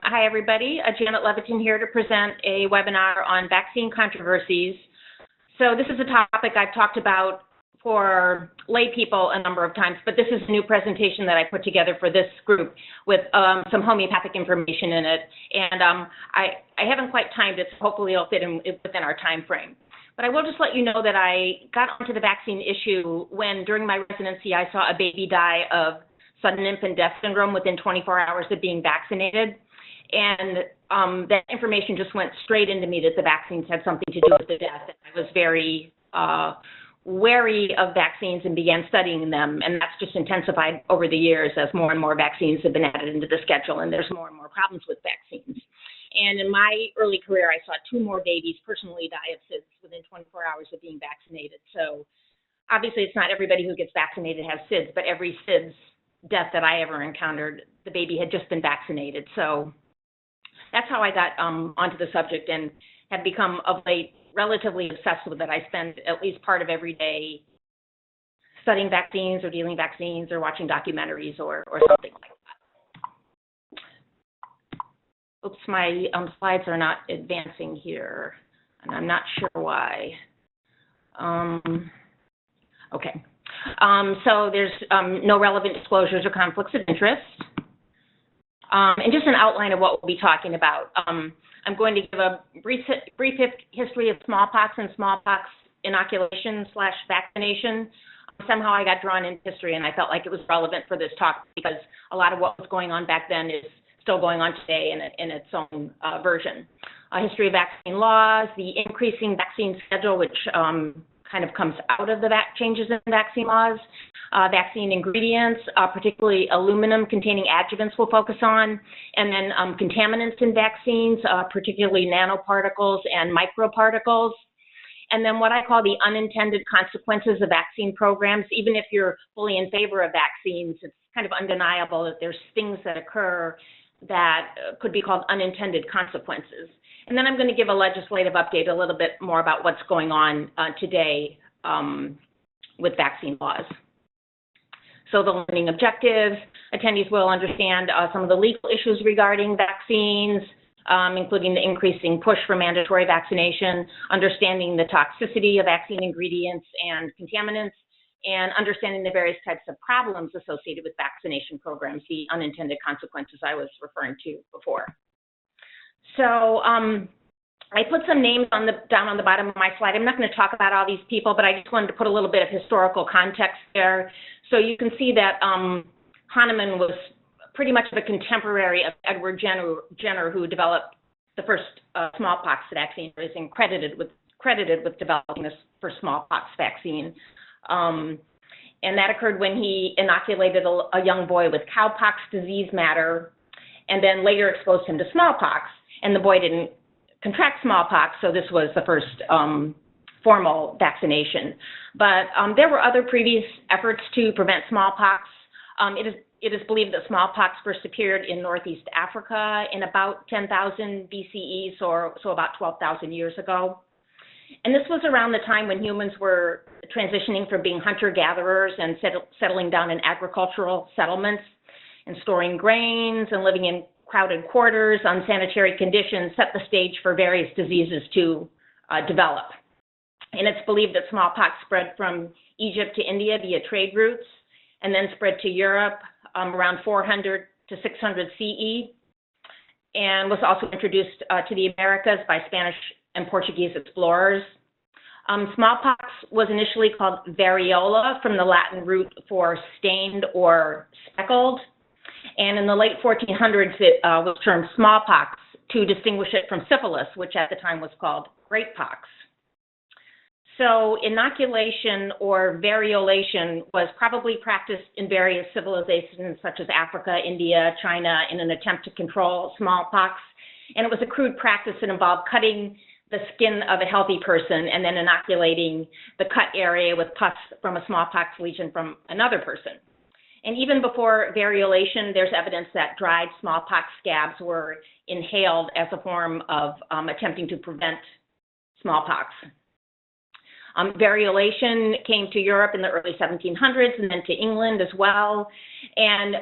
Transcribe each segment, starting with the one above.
Hi, everybody. Janet Levatin here to present a webinar on vaccine controversies. So this is a topic I've talked about for lay people a number of times, but this is a new presentation that I put together for this group with some homeopathic information in it. And I haven't quite timed it, so hopefully it'll fit in within our time frame. But I will just let you know that I got onto the vaccine issue when, during my residency, I saw a baby die of sudden infant death syndrome within 24 hours of being vaccinated. And that information just went straight into me that the vaccines had something to do with the death. And I was very wary of vaccines and began studying them. And that's just intensified over the years as more and more vaccines have been added into the schedule, and there's more and more problems with vaccines. And in my early career, I saw 2 more babies personally die of SIDS within 24 hours of being vaccinated. So obviously, it's not everybody who gets vaccinated has SIDS, but every SIDS death that I ever encountered, the baby had just been vaccinated. So that's how I got onto the subject and have become, of late, relatively obsessed with it. I spend at least part of every day studying vaccines or dealing vaccines or watching documentaries or something like that. Oops, my slides are not advancing here, and I'm not sure why. Okay. So there's no relevant disclosures or conflicts of interest. And just an outline of what we'll be talking about. I'm going to give a brief history of smallpox and smallpox inoculation/vaccination. Somehow I got drawn into history, and I felt like it was relevant for this talk because a lot of what was going on back then is still going on today in its own version. A history of vaccine laws, the increasing vaccine schedule, which kind of comes out of the changes in vaccine laws, vaccine ingredients, particularly aluminum-containing adjuvants we'll focus on, and then contaminants in vaccines, particularly nanoparticles and microparticles, and then what I call the unintended consequences of vaccine programs. Even if you're fully in favor of vaccines, it's kind of undeniable that there's things that occur that could be called unintended consequences. And then I'm going to give a legislative update a little bit more about what's going on today with vaccine laws. So the learning objectives, attendees will understand some of the legal issues regarding vaccines, including the increasing push for mandatory vaccination, understanding the toxicity of vaccine ingredients and contaminants, and understanding the various types of problems associated with vaccination programs, the unintended consequences I was referring to before. So I put some names down on the bottom of my slide. I'm not going to talk about all these people, but I just wanted to put a little bit of historical context there. So you can see that Hahnemann was pretty much the contemporary of Edward Jenner, who developed the first smallpox vaccine, or is credited with developing this first smallpox vaccine. And that occurred when he inoculated a young boy with cowpox disease matter, and then later exposed him to smallpox. And the boy didn't contract smallpox, so this was the first formal vaccination. But there were other previous efforts to prevent smallpox. It is believed that smallpox first appeared in Northeast Africa in about 10,000 BCE, so about 12,000 years ago. And this was around the time when humans were transitioning from being hunter-gatherers and settling down in agricultural settlements and storing grains and living in crowded quarters, unsanitary conditions set the stage for various diseases to develop. And it's believed that smallpox spread from Egypt to India via trade routes and then spread to Europe around 400 to 600 CE, and was also introduced to the Americas by Spanish and Portuguese explorers. Smallpox was initially called variola, from the Latin root for stained or speckled. And in the late 1400s, it was termed smallpox to distinguish it from syphilis, which at the time was called greatpox. So inoculation or variolation was probably practiced in various civilizations such as Africa, India, China, in an attempt to control smallpox. And it was a crude practice that involved cutting the skin of a healthy person and then inoculating the cut area with pus from a smallpox lesion from another person. And even before variolation, there's evidence that dried smallpox scabs were inhaled as a form of attempting to prevent smallpox. Variolation came to Europe in the early 1700s and then to England as well. And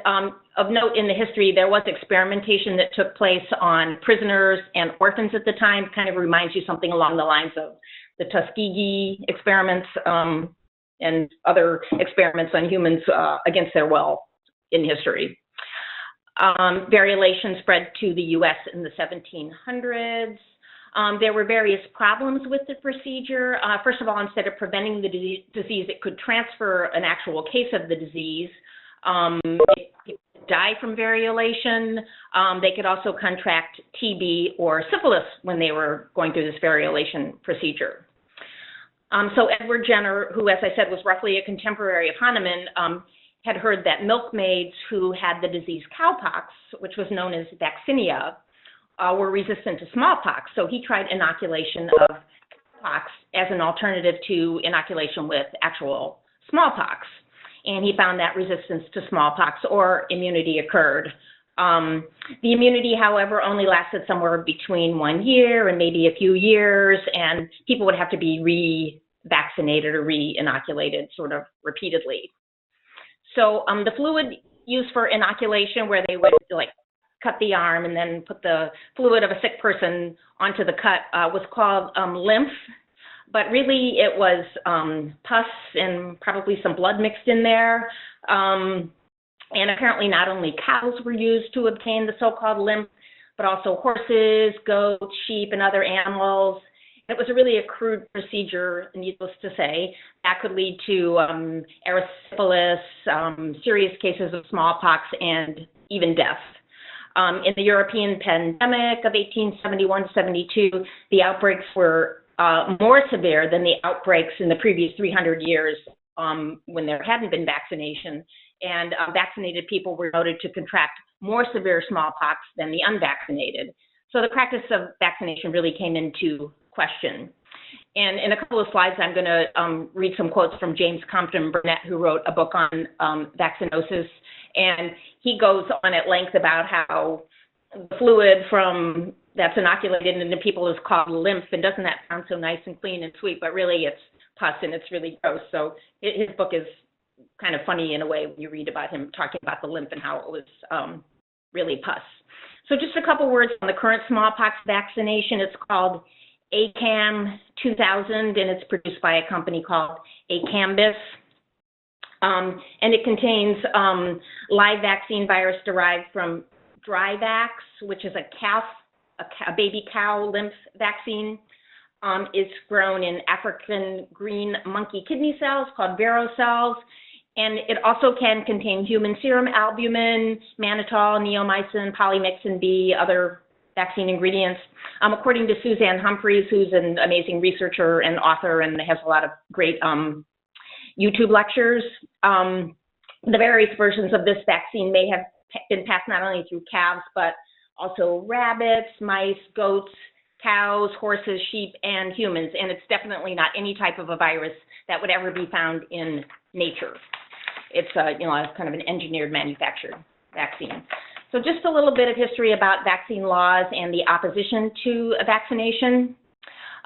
of note in the history, there was experimentation that took place on prisoners and orphans at the time. Kind of reminds you something along the lines of the Tuskegee experiments and other experiments on humans against their will in history. Variolation spread to the U.S. in the 1700s. There were various problems with the procedure. First of all, instead of preventing the disease, it could transfer an actual case of the disease. People die from variolation. They could also contract TB or syphilis when they were going through this variolation procedure. So Edward Jenner, who, as I said, was roughly a contemporary of Hahnemann, had heard that milkmaids who had the disease cowpox, which was known as vaccinia, were resistant to smallpox. So he tried inoculation of cowpox as an alternative to inoculation with actual smallpox. And he found that resistance to smallpox or immunity occurred. The immunity, however, only lasted somewhere between 1 year and maybe a few years, and people would have to be re-vaccinated or re-inoculated sort of repeatedly. So the fluid used for inoculation, where they would like cut the arm and then put the fluid of a sick person onto the cut, was called lymph. But really it was pus and probably some blood mixed in there. And apparently not only cows were used to obtain the so-called lymph, but also horses, goats, sheep, and other animals. It was a really a crude procedure, needless to say, that could lead to erysipelas, serious cases of smallpox, and even death. In the European pandemic of 1871-72, the outbreaks were more severe than the outbreaks in the previous 300 years when there hadn't been vaccination. And vaccinated people were noted to contract more severe smallpox than the unvaccinated. So the practice of vaccination really came into question. And in a couple of slides, I'm going to read some quotes from James Compton Burnett, who wrote a book on vaccinosis. And he goes on at length about how the fluid that's inoculated into people is called lymph. And doesn't that sound so nice and clean and sweet? But really, it's pus, and it's really gross. So his book is kind of funny in a way when you read about him talking about the lymph and how it was really pus. So just a couple words on the current smallpox vaccination. It's called ACAM 2000, and it's produced by a company called ACAMBIS. And it contains live vaccine virus derived from Dryvax, which is a baby cow lymph vaccine. It's grown in African green monkey kidney cells called vero cells. And it also can contain human serum albumin, mannitol, neomycin, polymyxin B, other vaccine ingredients. According to Suzanne Humphreys, who's an amazing researcher and author and has a lot of great YouTube lectures, the various versions of this vaccine may have been passed not only through calves, but also rabbits, mice, goats, cows, horses, sheep, and humans. And it's definitely not any type of a virus that would ever be found in nature. It's kind of an engineered manufactured vaccine. So just a little bit of history about vaccine laws and the opposition to a vaccination.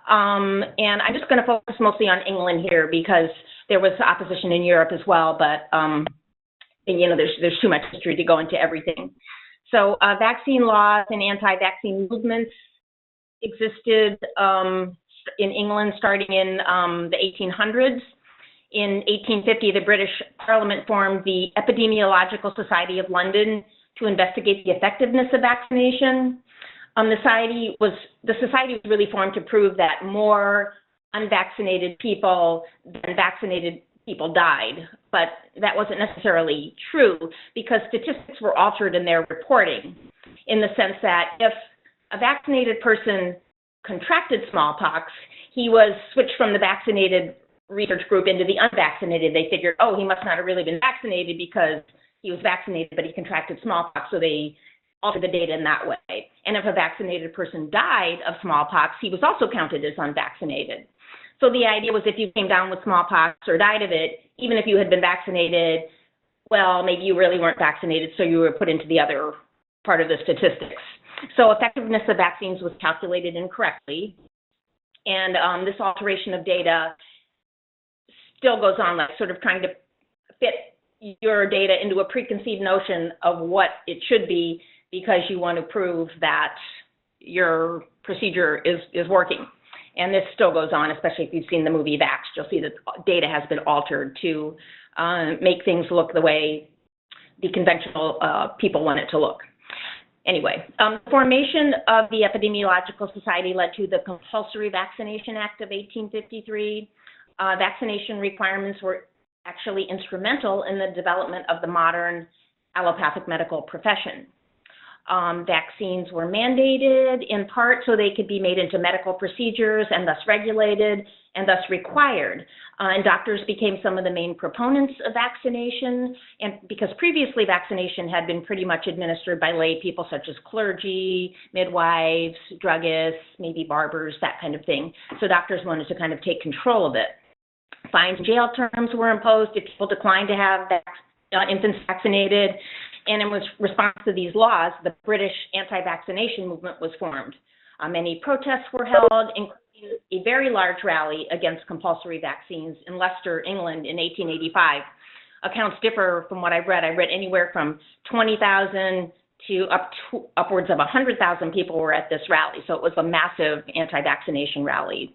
And I'm just going to focus mostly on England here because there was opposition in Europe as well, but there's too much history to go into everything. So vaccine laws and anti-vaccine movements existed in England starting in the 1800s. In 1850, the British Parliament formed the Epidemiological Society of London to investigate the effectiveness of vaccination. The society was really formed to prove that more unvaccinated people than vaccinated people died, but that wasn't necessarily true because statistics were altered in their reporting in the sense that if a vaccinated person contracted smallpox, he was switched from the vaccinated research group into the unvaccinated. They figured, oh, he must not have really been vaccinated because he was vaccinated, but he contracted smallpox, so they altered the data in that way. And if a vaccinated person died of smallpox, he was also counted as unvaccinated. So the idea was if you came down with smallpox or died of it, even if you had been vaccinated, well, maybe you really weren't vaccinated, so you were put into the other part of the statistics. So effectiveness of vaccines was calculated incorrectly. And this alteration of data still goes on, like sort of trying to fit your data into a preconceived notion of what it should be because you want to prove that your procedure is working. And this still goes on, especially if you've seen the movie Vaxxed. You'll see that data has been altered to make things look the way the conventional people want it to look. Anyway, the formation of the Epidemiological Society led to the Compulsory Vaccination Act of 1853. Vaccination requirements were actually instrumental in the development of the modern allopathic medical profession. Vaccines were mandated in part so they could be made into medical procedures and thus regulated and thus required. And doctors became some of the main proponents of vaccination, and because previously vaccination had been pretty much administered by lay people such as clergy, midwives, druggists, maybe barbers, that kind of thing. So doctors wanted to kind of take control of it. Fines and jail terms were imposed if people declined to have infants vaccinated. And in response to these laws, the British anti-vaccination movement was formed. Many protests were held, including a very large rally against compulsory vaccines in Leicester, England in 1885. Accounts differ from what I've read. I read anywhere from 20,000 to upwards of 100,000 people were at this rally. So it was a massive anti-vaccination rally.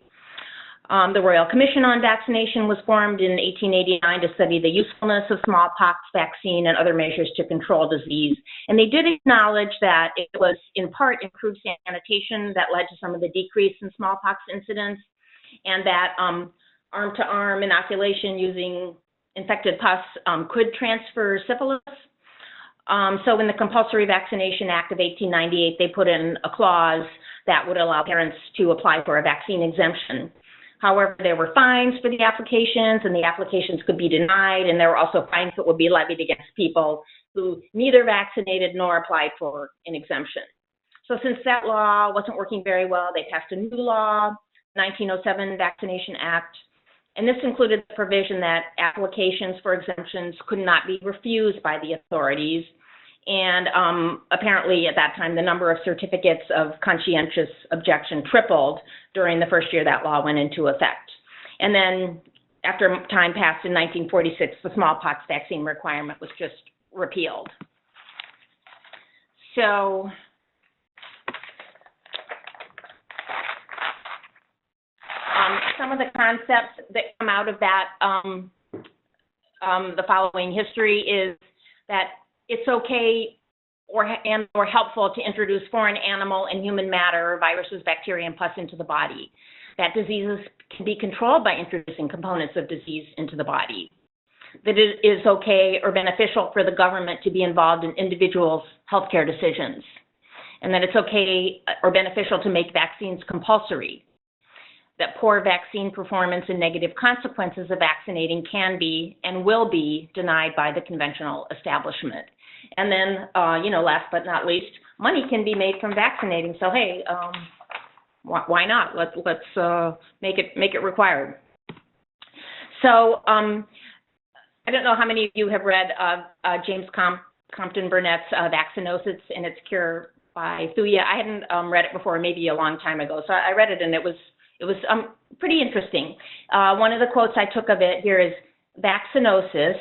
The Royal Commission on Vaccination was formed in 1889 to study the usefulness of smallpox vaccine and other measures to control disease. And they did acknowledge that it was in part improved sanitation that led to some of the decrease in smallpox incidents, and that arm-to-arm inoculation using infected pus could transfer syphilis. So in the Compulsory Vaccination Act of 1898, they put in a clause that would allow parents to apply for a vaccine exemption. However, there were fines for the applications, and the applications could be denied, and there were also fines that would be levied against people who neither vaccinated nor applied for an exemption. So since that law wasn't working very well, they passed a new law, 1907 Vaccination Act, and this included the provision that applications for exemptions could not be refused by the authorities. And apparently at that time, the number of certificates of conscientious objection tripled during the first year that law went into effect. And then after time passed in 1946, the smallpox vaccine requirement was just repealed. So some of the concepts that come out of that, the following history is that it's okay or helpful to introduce foreign animal and human matter, viruses, bacteria, and pus into the body. That diseases can be controlled by introducing components of disease into the body. That it is okay or beneficial for the government to be involved in individuals' healthcare decisions. And that it's okay or beneficial to make vaccines compulsory. That poor vaccine performance and negative consequences of vaccinating can be and will be denied by the conventional establishment. And then, last but not least, money can be made from vaccinating. So, hey, why not? Let's make it required. So, I don't know how many of you have read James Compton Burnett's Vaccinosis and Its Cure by Thuya. I hadn't read it before, maybe a long time ago. So I read it, and it was pretty interesting. One of the quotes I took of it here is, vaccinosis,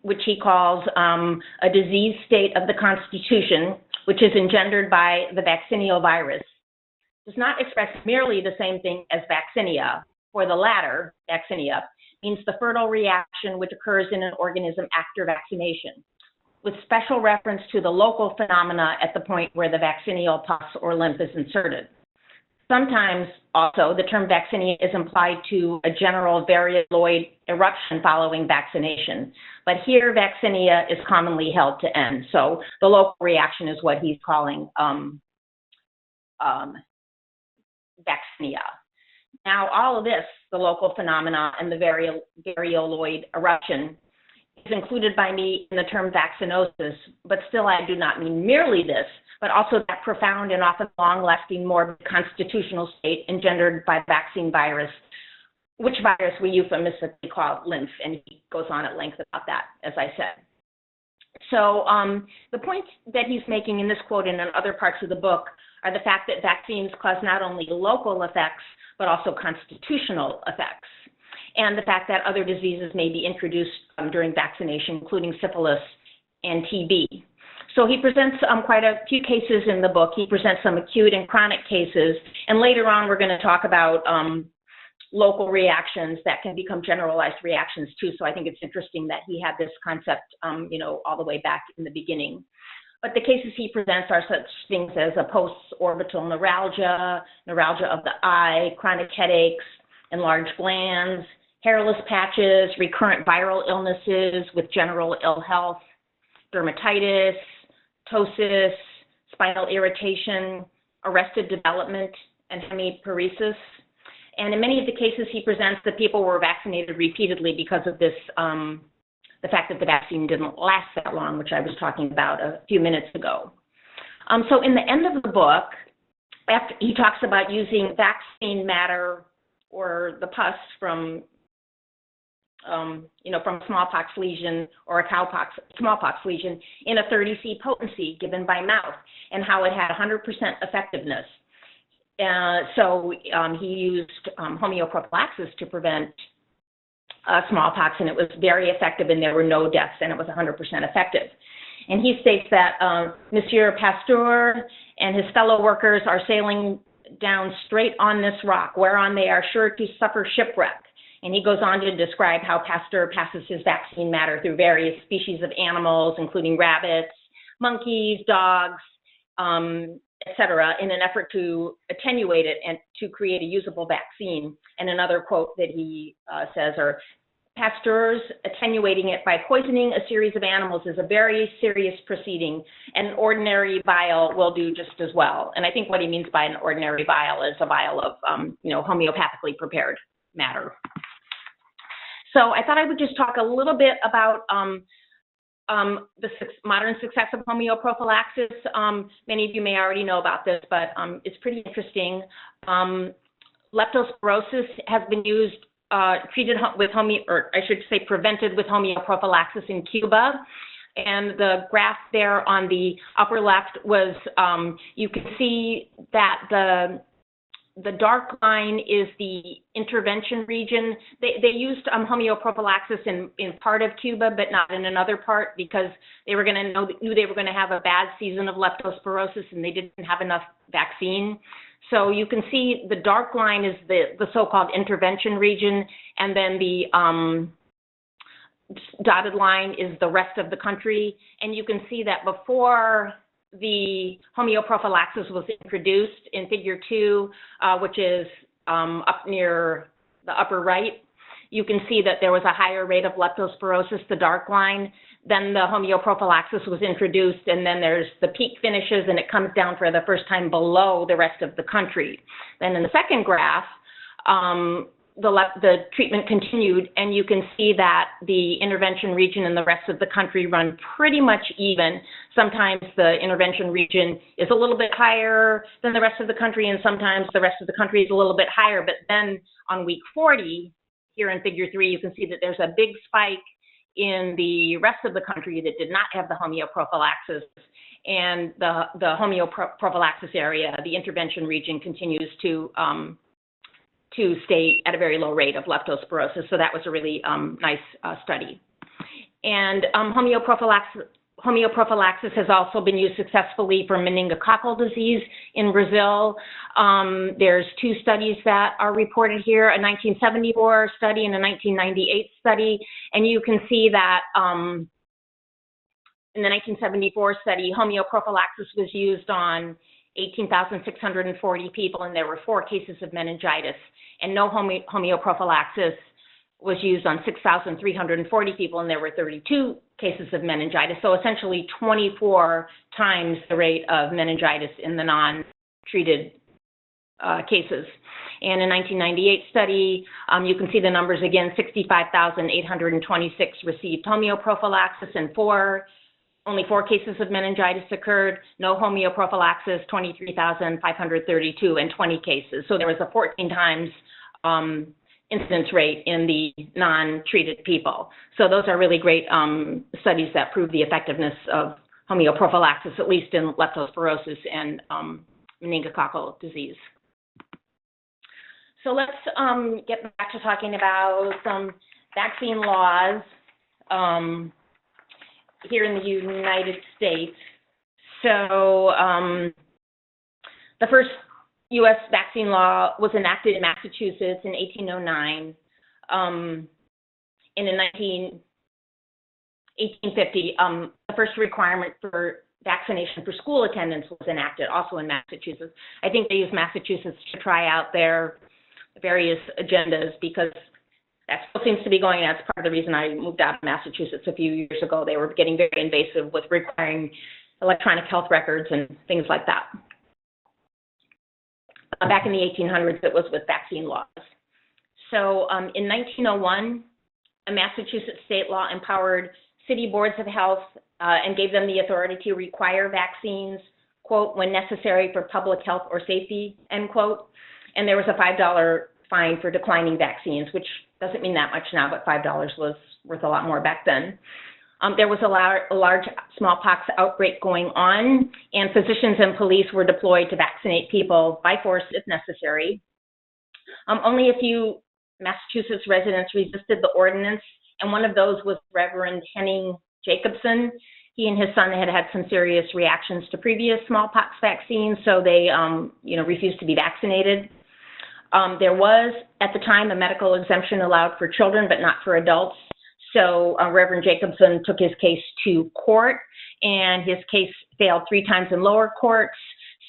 which he calls a disease state of the constitution, which is engendered by the vaccineal virus, does not express merely the same thing as vaccinia. For the latter, vaccinia, means the fertile reaction which occurs in an organism after vaccination, with special reference to the local phenomena at the point where the vaccineal pus or lymph is inserted. Sometimes also the term vaccinia is implied to a general varioloid eruption following vaccination, but here vaccinia is commonly held to end. So the local reaction is what he's calling vaccinia. Now all of this, the local phenomena and the varioloid eruption, is included by me in the term vaccinosis, but still I do not mean merely this, but also that profound and often long-lasting morbid constitutional state engendered by the vaccine virus, which virus we euphemistically call lymph, and he goes on at length about that, as I said. So the points that he's making in this quote and in other parts of the book are the fact that vaccines cause not only local effects, but also constitutional effects. and the fact that other diseases may be introduced during vaccination, including syphilis and TB. So he presents quite a few cases in the book. He presents some acute and chronic cases, and later on we're going to talk about local reactions that can become generalized reactions too. So I think it's interesting that he had this concept, all the way back in the beginning. But the cases he presents are such things as a post-orbital neuralgia, neuralgia of the eye, chronic headaches, enlarged glands, hairless patches, recurrent viral illnesses with general ill health, dermatitis, ptosis, spinal irritation, arrested development, and hemiparesis. And in many of the cases he presents, the people were vaccinated repeatedly because of this, the fact that the vaccine didn't last that long, which I was talking about a few minutes ago. So in the end of the book, after he talks about using vaccine matter or the pus from a smallpox lesion or a smallpox lesion in a 30C potency given by mouth, and how it had 100% effectiveness. So he used homeoprophylaxis to prevent smallpox, and it was very effective, and there were no deaths, and it was 100% effective. And he states that Monsieur Pasteur and his fellow workers are sailing down straight on this rock, whereon they are sure to suffer shipwreck. And he goes on to describe how Pasteur passes his vaccine matter through various species of animals, including rabbits, monkeys, dogs, etc., in an effort to attenuate it and to create a usable vaccine. And another quote that he says are, Pasteur's attenuating it by poisoning a series of animals is a very serious proceeding. An ordinary vial will do just as well. And I think what he means by an ordinary vial is a vial of, homeopathically prepared matter. So I thought I would just talk a little bit about the modern success of homeoprophylaxis. Many of you may already know about this, but it's pretty interesting. Leptospirosis has been used, treated with prevented with homeoprophylaxis in Cuba. And the graph there on the upper left was, you can see that the dark line is the intervention region. They used homeoprophylaxis in part of Cuba, but not in another part, because they were knew they were going to have a bad season of leptospirosis, and they didn't have enough vaccine. So you can see the dark line is the so-called intervention region, and then the dotted line is the rest of the country. And you can see that before the homeoprophylaxis was introduced in figure 2, which is up near the upper right, you can see that there was a higher rate of leptospirosis, the dark line. Then the homeoprophylaxis was introduced, and then there's the peak finishes, and it comes down for the first time below the rest of the country. Then in the second graph, the treatment continued, and you can see that the intervention region and the rest of the country run pretty much even. Sometimes the intervention region is a little bit higher than the rest of the country, and sometimes the rest of the country is a little bit higher. But then on week 40, here in figure 3, you can see that there's a big spike in the rest of the country that did not have the homeoprophylaxis, and the homeoprophylaxis area, the intervention region, continues to stay at a very low rate of leptospirosis. So that was a really nice study. And homeoprophylaxis has also been used successfully for meningococcal disease in Brazil. There's 2 studies that are reported here, a 1974 study and a 1998 study. And you can see that in the 1974 study, homeoprophylaxis was used on 18,640 people, and there were 4 cases of meningitis. And no homeoprophylaxis was used on 6,340 people, and there were 32 cases of meningitis. So essentially 24 times the rate of meningitis in the non-treated cases. And in 1998 study, you can see the numbers again, 65,826 received homeoprophylaxis, and only 4 cases of meningitis occurred. No homeoprophylaxis, 23,532, and 20 cases. So there was a 14 times incidence rate in the non-treated people. So those are really great studies that prove the effectiveness of homeoprophylaxis, at least in leptospirosis and meningococcal disease. So So let's get back to talking about some vaccine laws here in the United States. So the first U.S. vaccine law was enacted in Massachusetts in 1809. And in 1850, the first requirement for vaccination for school attendance was enacted, also in Massachusetts. I think they used Massachusetts to try out their various agendas because that still seems to be going. That's part of the reason I moved out of Massachusetts a few years ago. They were getting very invasive with requiring electronic health records and things like that. Back in the 1800s, it was with vaccine laws. So in 1901, a Massachusetts state law empowered city boards of health and gave them the authority to require vaccines, quote, when necessary for public health or safety, end quote. And there was a $5 fine for declining vaccines, which doesn't mean that much now, but $5 was worth a lot more back then. There was a large smallpox outbreak going on, and physicians and police were deployed to vaccinate people by force if necessary. Only a few Massachusetts residents resisted the ordinance, and one of those was Reverend Henning Jacobson. He and his son had some serious reactions to previous smallpox vaccines, so they, refused to be vaccinated. There was, at the time, a medical exemption allowed for children, but not for adults. So Reverend Jacobson took his case to court, and his case failed 3 times in lower courts.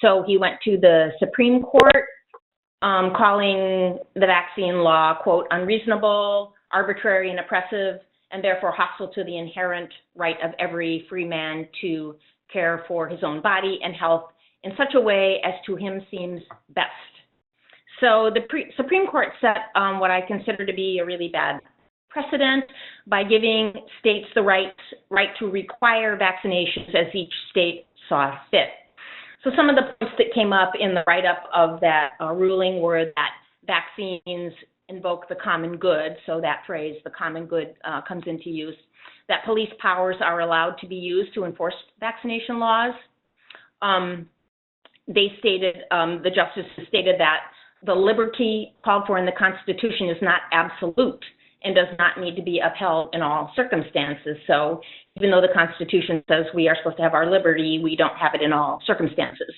So he went to the Supreme Court, calling the vaccine law, quote, unreasonable, arbitrary, and oppressive, and therefore hostile to the inherent right of every free man to care for his own body and health in such a way as to him seems best. So the Supreme Court set what I consider to be a really bad precedent by giving states the right to require vaccinations as each state saw fit. So some of the points that came up in the write-up of that ruling were that vaccines invoke the common good, so that phrase, the common good, comes into use, that police powers are allowed to be used to enforce vaccination laws. They stated, the justices stated that the liberty called for in the Constitution is not absolute and does not need to be upheld in all circumstances. So even though the Constitution says we are supposed to have our liberty, we don't have it in all circumstances.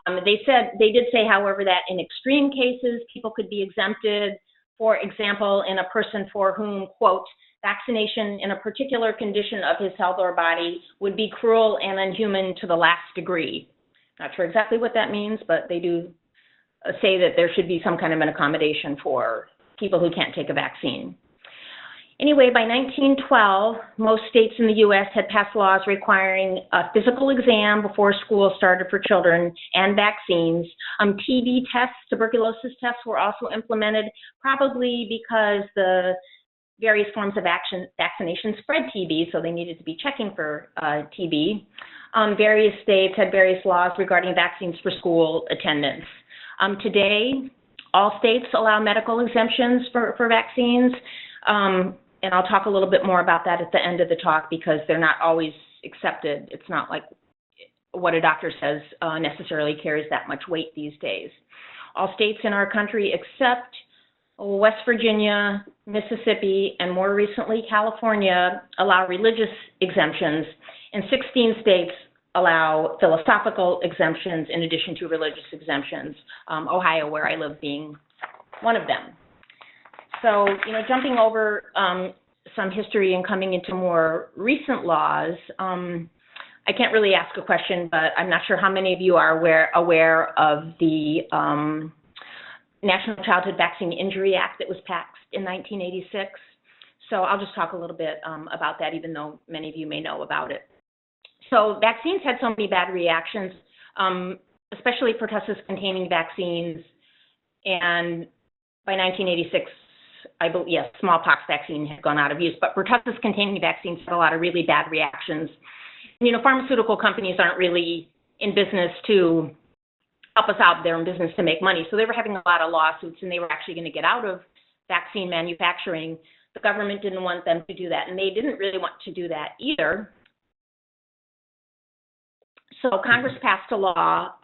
They did say, however, that in extreme cases, people could be exempted. For example, in a person for whom, quote, vaccination in a particular condition of his health or body would be cruel and inhuman to the last degree. Not sure exactly what that means, but they do say that there should be some kind of an accommodation for people who can't take a vaccine. Anyway, by 1912, most states in the U.S. had passed laws requiring a physical exam before school started for children and vaccines. TB tests, tuberculosis tests were also implemented, probably because the various forms of vaccination spread TB, so they needed to be checking for TB. Various states had various laws regarding vaccines for school attendance. Today, all states allow medical exemptions for vaccines. And I'll talk a little bit more about that at the end of the talk because they're not always accepted. It's not like what a doctor says necessarily carries that much weight these days. All states in our country except West Virginia, Mississippi, and more recently California allow religious exemptions, and 16 states allow philosophical exemptions in addition to religious exemptions, Ohio, where I live, being one of them. So, jumping over some history and coming into more recent laws, I can't really ask a question, but I'm not sure how many of you are aware of the National Childhood Vaccine Injury Act that was passed in 1986. So I'll just talk a little bit about that, even though many of you may know about it. So vaccines had so many bad reactions, especially pertussis-containing vaccines, and by 1986, I believe, yes, smallpox vaccine had gone out of use, but pertussis-containing vaccines had a lot of really bad reactions. Pharmaceutical companies aren't really in business to help us out. They're in business to make money. So they were having a lot of lawsuits, and they were actually going to get out of vaccine manufacturing. The government didn't want them to do that, and they didn't really want to do that either. So Congress passed a law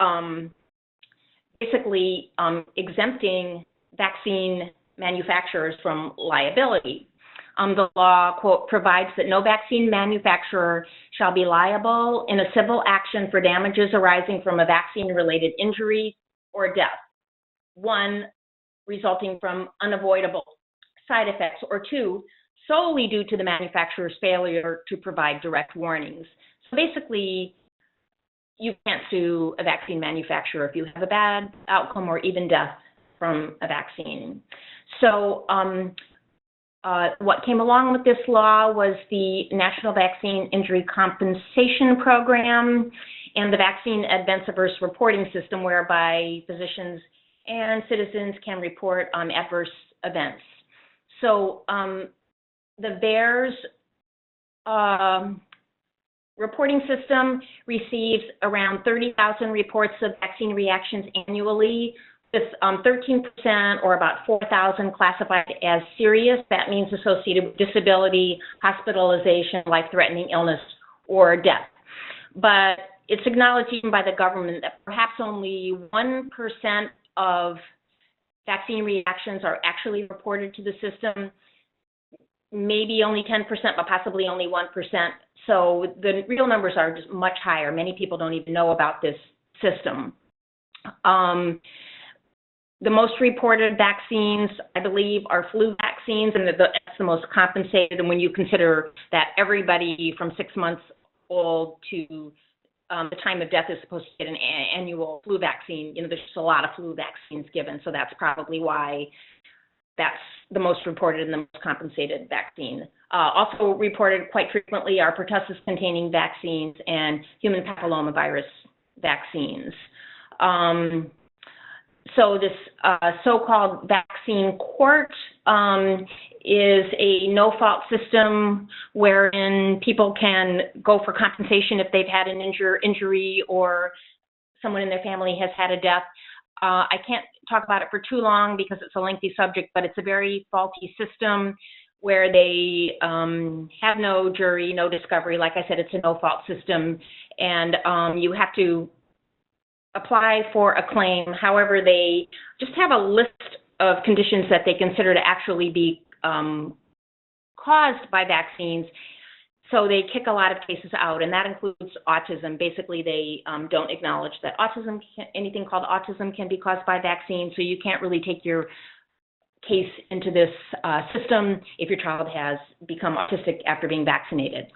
basically exempting vaccine manufacturers from liability. The law, quote, provides that no vaccine manufacturer shall be liable in a civil action for damages arising from a vaccine-related injury or death. 1, resulting from unavoidable side effects, or 2, solely due to the manufacturer's failure to provide direct warnings. So basically, you can't sue a vaccine manufacturer if you have a bad outcome or even death from a vaccine. So what came along with this law was the National Vaccine Injury Compensation Program and the Vaccine Adverse Reporting System, whereby physicians and citizens can report adverse events. So the VAERS reporting system receives around 30,000 reports of vaccine reactions annually, with 13% or about 4,000 classified as serious. That means associated with disability, hospitalization, life-threatening illness, or death. But it's acknowledged even by the government that perhaps only 1% of vaccine reactions are actually reported to the system, maybe only 10%, but possibly only 1%. So the real numbers are just much higher. Many people don't even know about this system. The most reported vaccines, I believe, are flu vaccines, and that's the most compensated. And when you consider that everybody from 6 months old to the time of death is supposed to get an annual flu vaccine, there's just a lot of flu vaccines given, so that's probably why that's the most reported and the most compensated vaccine. Also reported quite frequently are pertussis-containing vaccines and human papillomavirus vaccines. So this so-called vaccine court is a no-fault system wherein people can go for compensation if they've had an injury or someone in their family has had a death. I can't talk about it for too long because it's a lengthy subject, but it's a very faulty system where they have no jury, no discovery. Like I said, it's a no-fault system, and you have to apply for a claim. However, they just have a list of conditions that they consider to actually be caused by vaccines. So they kick a lot of cases out, and that includes autism. Basically, they don't acknowledge that anything called autism can be caused by vaccines, so you can't really take your case into this system if your child has become autistic after being vaccinated.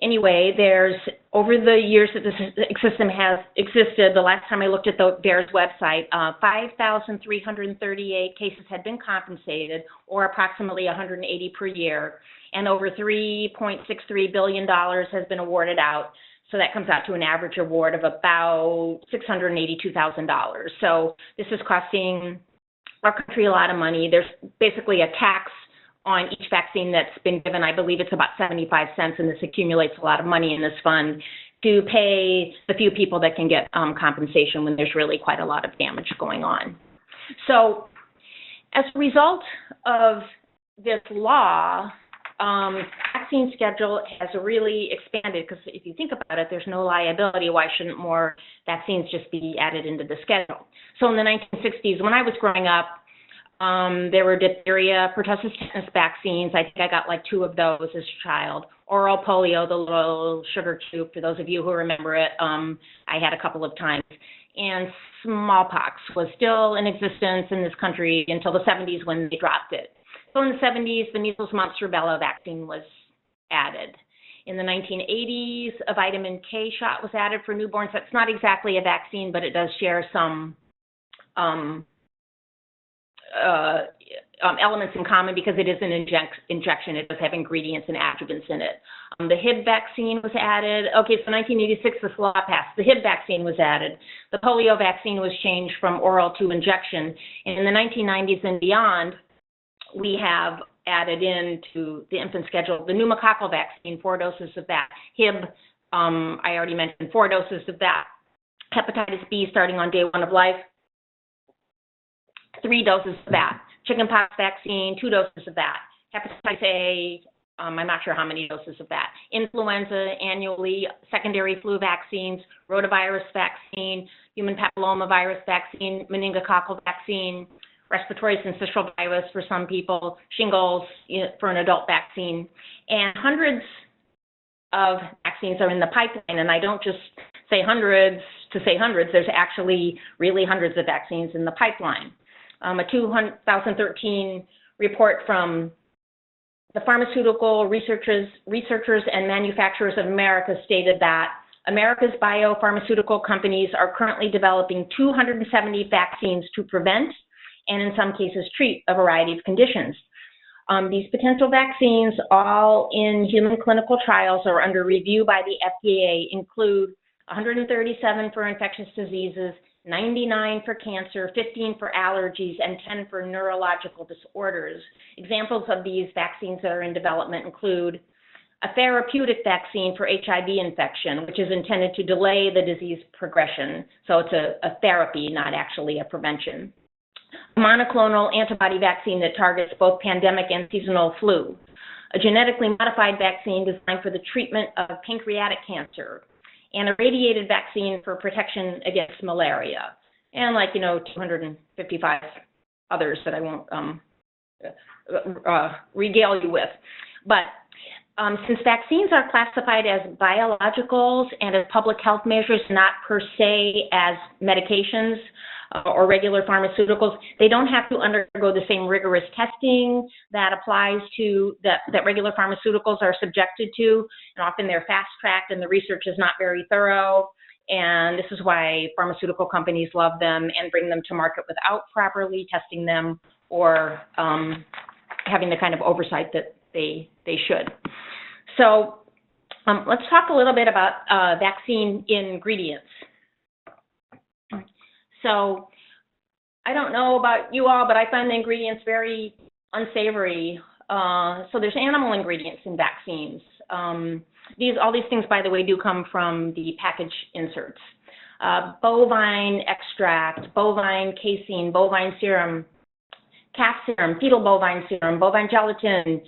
Anyway, there's, over the years that this system has existed, the last time I looked at the VAERS website, 5,338 cases had been compensated, or approximately 180 per year, and over $3.63 billion has been awarded out. So that comes out to an average award of about $682,000. So this is costing our country a lot of money. There's basically a tax on each vaccine that's been given. I believe it's about 75 cents, and this accumulates a lot of money in this fund to pay the few people that can get compensation when there's really quite a lot of damage going on. So as a result of this law, vaccine schedule has really expanded, because if you think about it, there's no liability. Why shouldn't more vaccines just be added into the schedule? So in the 1960s, when I was growing up, there were diphtheria, pertussis tetanus vaccines. I think I got like 2 of those as a child. Oral polio, the little sugar tube, for those of you who remember it, I had a couple of times. And smallpox was still in existence in this country until the 70s when they dropped it. So in the 70s, the measles, mumps, rubella vaccine was added. In the 1980s, a vitamin K shot was added for newborns. That's not exactly a vaccine, but it does share some elements in common because it is an injection. It does have ingredients and adjuvants in it. The Hib vaccine was added. Okay, so 1986, this law passed. The Hib vaccine was added. The polio vaccine was changed from oral to injection. And in the 1990s and beyond, we have added into the infant schedule the pneumococcal vaccine, 4 doses of that. Hib, I already mentioned, 4 doses of that. Hepatitis B starting on day 1 of life, 3 doses of that. Chickenpox vaccine, 2 doses of that. Hepatitis A, I'm not sure how many doses of that. Influenza annually, secondary flu vaccines, rotavirus vaccine, human papillomavirus vaccine, meningococcal vaccine. respiratory syncytial virus for some people, shingles for an adult vaccine, and hundreds of vaccines are in the pipeline. And I don't just say hundreds to say hundreds. There's actually really hundreds of vaccines in the pipeline. A 2013 report from the Pharmaceutical Researchers and Manufacturers of America stated that America's biopharmaceutical companies are currently developing 270 vaccines to prevent and in some cases treat a variety of conditions. These potential vaccines, all in human clinical trials or under review by the FDA, include 137 for infectious diseases, 99 for cancer, 15 for allergies, and 10 for neurological disorders. Examples of these vaccines that are in development include a therapeutic vaccine for HIV infection, which is intended to delay the disease progression. So it's a therapy, not actually a prevention. A monoclonal antibody vaccine that targets both pandemic and seasonal flu. A genetically modified vaccine designed for the treatment of pancreatic cancer. And a radiated vaccine for protection against malaria. And 255 others that I won't regale you with. But since vaccines are classified as biologicals and as public health measures, not per se as medications or regular pharmaceuticals, they don't have to undergo the same rigorous testing that applies to that regular pharmaceuticals are subjected to. And often they're fast-tracked and the research is not very thorough. And this is why pharmaceutical companies love them and bring them to market without properly testing them or having the kind of oversight that they should. So let's talk a little bit about vaccine ingredients. So I don't know about you all, but I find the ingredients very unsavory. So there's animal ingredients in vaccines. All these things, by the way, do come from the package inserts. Bovine extract, bovine casein, bovine serum, calf serum, fetal bovine serum, bovine gelatin,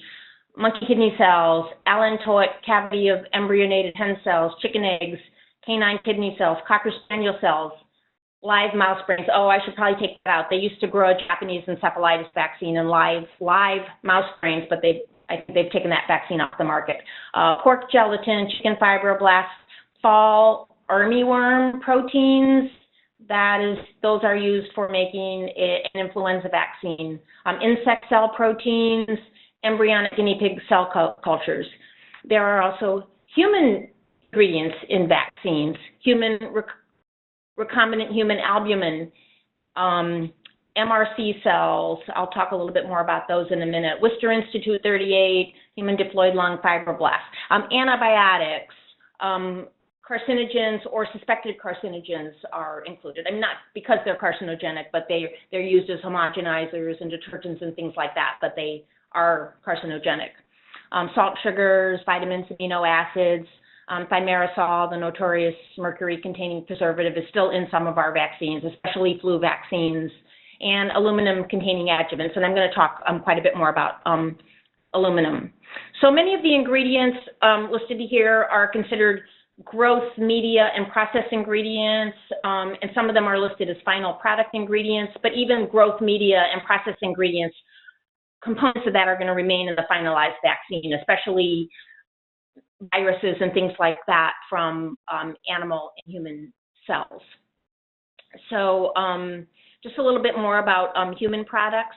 monkey kidney cells, allantoic cavity of embryonated hen cells, chicken eggs, canine kidney cells, cocker spaniel cells, live mouse brains. Oh, I should probably take that out. They used to grow a Japanese encephalitis vaccine and live mouse brains, but I think they've taken that vaccine off the market. Pork gelatin, chicken fibroblasts, fall armyworm proteins. Those are used for making an influenza vaccine. Insect cell proteins, embryonic guinea pig cell cultures. There are also human ingredients in vaccines, recombinant human albumin, MRC cells. I'll talk a little bit more about those in a minute. Worcester Institute 38, human diploid lung fibroblasts. Antibiotics, carcinogens or suspected carcinogens are included. I mean, not because they're carcinogenic, but they're used as homogenizers and detergents and things like that, but they are carcinogenic. Salt, sugars, vitamins, amino acids, thimerosal, the notorious mercury-containing preservative, is still in some of our vaccines, especially flu vaccines, and aluminum-containing adjuvants. And I'm going to talk quite a bit more about aluminum. So many of the ingredients listed here are considered growth media and process ingredients, and some of them are listed as final product ingredients, but even growth media and process ingredients, components of that are going to remain in the finalized vaccine, especially viruses and things like that from animal and human cells. So just a little bit more about human products.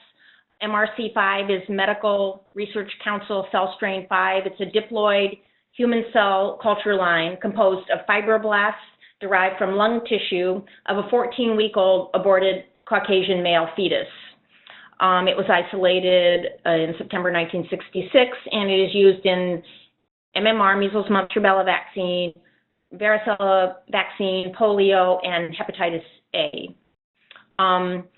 MRC5 is Medical Research Council Cell Strain 5. It's a diploid human cell culture line composed of fibroblasts derived from lung tissue of a 14-week-old aborted Caucasian male fetus. It was isolated in September 1966, and it is used in MMR, measles, mumps, rubella vaccine, varicella vaccine, polio, and hepatitis A.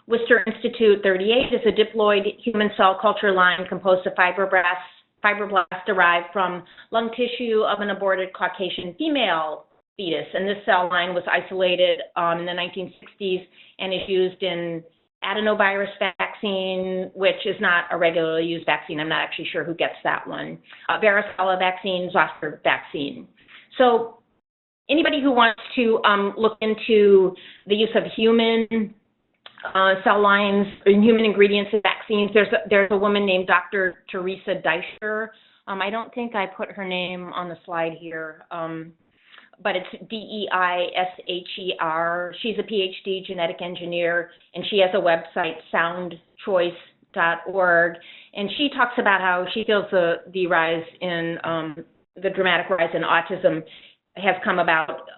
Worcester Institute 38 is a diploid human cell culture line composed of fibroblasts derived from lung tissue of an aborted Caucasian female fetus. And this cell line was isolated in the 1960s and is used in adenovirus vaccine, which is not a regularly used vaccine. I'm not actually sure who gets that one. Varicella vaccine, zoster vaccine. So anybody who wants to look into the use of human cell lines, and human ingredients in vaccines. There's a woman named Dr. Teresa Deisher. I don't think I put her name on the slide here, but it's Deisher. She's a PhD genetic engineer, and she has a website, soundchoice.org, and she talks about how she feels the rise in the dramatic rise in autism has come about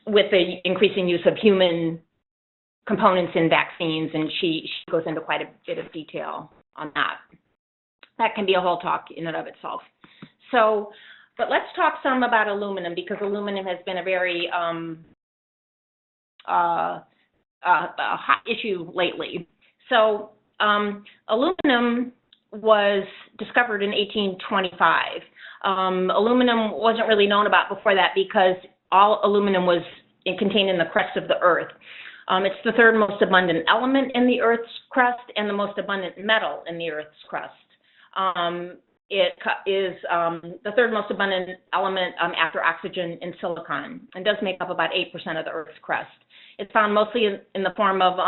with the increasing use of human components in vaccines, and she goes into quite a bit of detail on that. That can be a whole talk in and of itself. So, but let's talk some about aluminum, because aluminum has been a very a hot issue lately. So, aluminum was discovered in 1825. Aluminum wasn't really known about before that because all aluminum was contained in the crust of the Earth. It's the third most abundant element in the Earth's crust and the most abundant metal in the Earth's crust. It is the third most abundant element after oxygen and silicon, and does make up about 8% of the Earth's crust. It's found mostly in the form of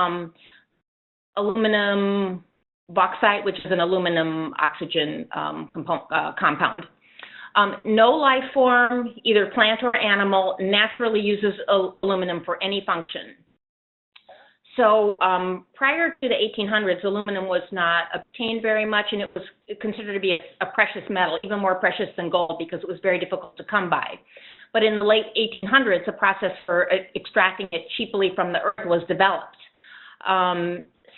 aluminum bauxite, which is an aluminum oxygen compound. No life form, either plant or animal, naturally uses aluminum for any function. So prior to the 1800s, aluminum was not obtained very much, and it was considered to be a precious metal, even more precious than gold, because it was very difficult to come by. But in the late 1800s, a process for extracting it cheaply from the earth was developed.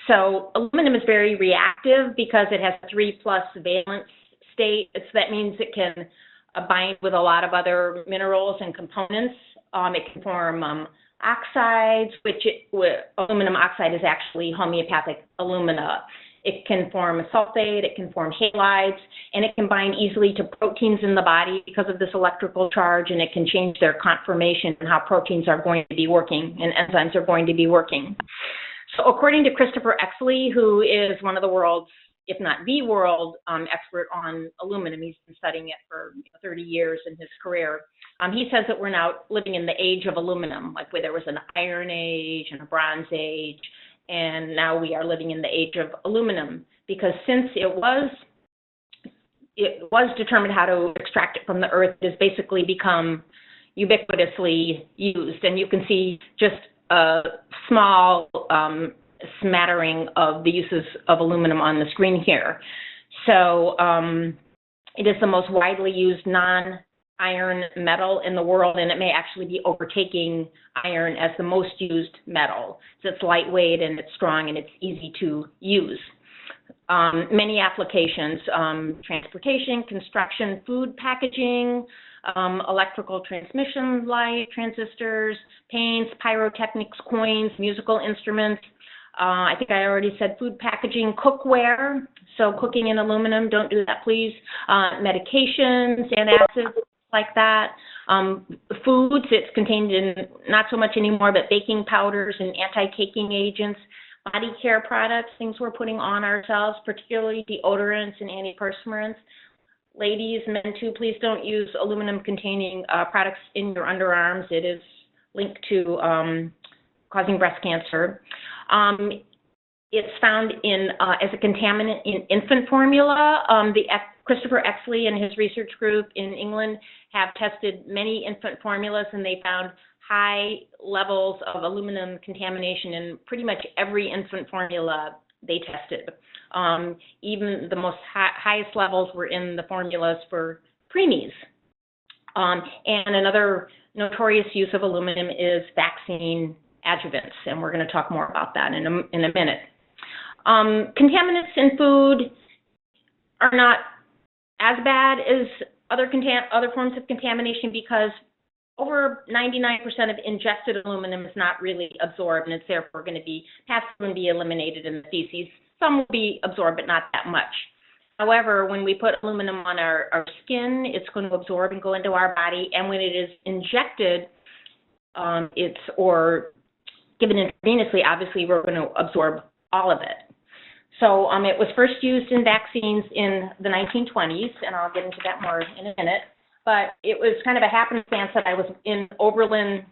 So aluminum is very reactive because it has 3+ valence state. That means it can bind with a lot of other minerals and components. It can form oxides, aluminum oxide is actually homeopathic alumina. It can form sulfate, it can form halides, and it can bind easily to proteins in the body because of this electrical charge, and it can change their conformation and how proteins are going to be working and enzymes are going to be working. So according to Christopher Exley, who is one of the world's, if not the world, expert on aluminum, he's been studying it for 30 years in his career. He says that we're now living in the age of aluminum, like where there was an Iron Age and a Bronze Age, and now we are living in the age of aluminum, because since it was determined how to extract it from the earth, it has basically become ubiquitously used, and you can see just a small smattering of the uses of aluminum on the screen here. So it is the most widely used non-iron metal in the world, and it may actually be overtaking iron as the most used metal. So it's lightweight and it's strong and it's easy to use. Many applications, transportation, construction, food packaging, electrical transmission, light, transistors, paints, pyrotechnics, coins, musical instruments. I think I already said food packaging, cookware, so cooking in aluminum, don't do that please. Medications, antacids, like that. Foods, it's contained in, not so much anymore, but baking powders and anti-caking agents. Body care products, things we're putting on ourselves, particularly deodorants and antiperspirants. Ladies, men too, please don't use aluminum-containing products in your underarms. It is linked to causing breast cancer. It's found in as a contaminant in infant formula. Christopher Exley and his research group in England have tested many infant formulas, and they found high levels of aluminum contamination in pretty much every infant formula they tested. Even the most highest levels were in the formulas for preemies. And another notorious use of aluminum is vaccine adjuvants, and we're going to talk more about that in a minute. Contaminants in food are not as bad as other forms of contamination, because over 99% of ingested aluminum is not really absorbed, and it's therefore going to be passively be eliminated in the feces. Some will be absorbed, but not that much. However, when we put aluminum on our skin, it's going to absorb and go into our body, and when it is injected, or given intravenously, obviously we're going to absorb all of it. So it was first used in vaccines in the 1920s, and I'll get into that more in a minute. But it was kind of a happenstance that I was in Oberlin,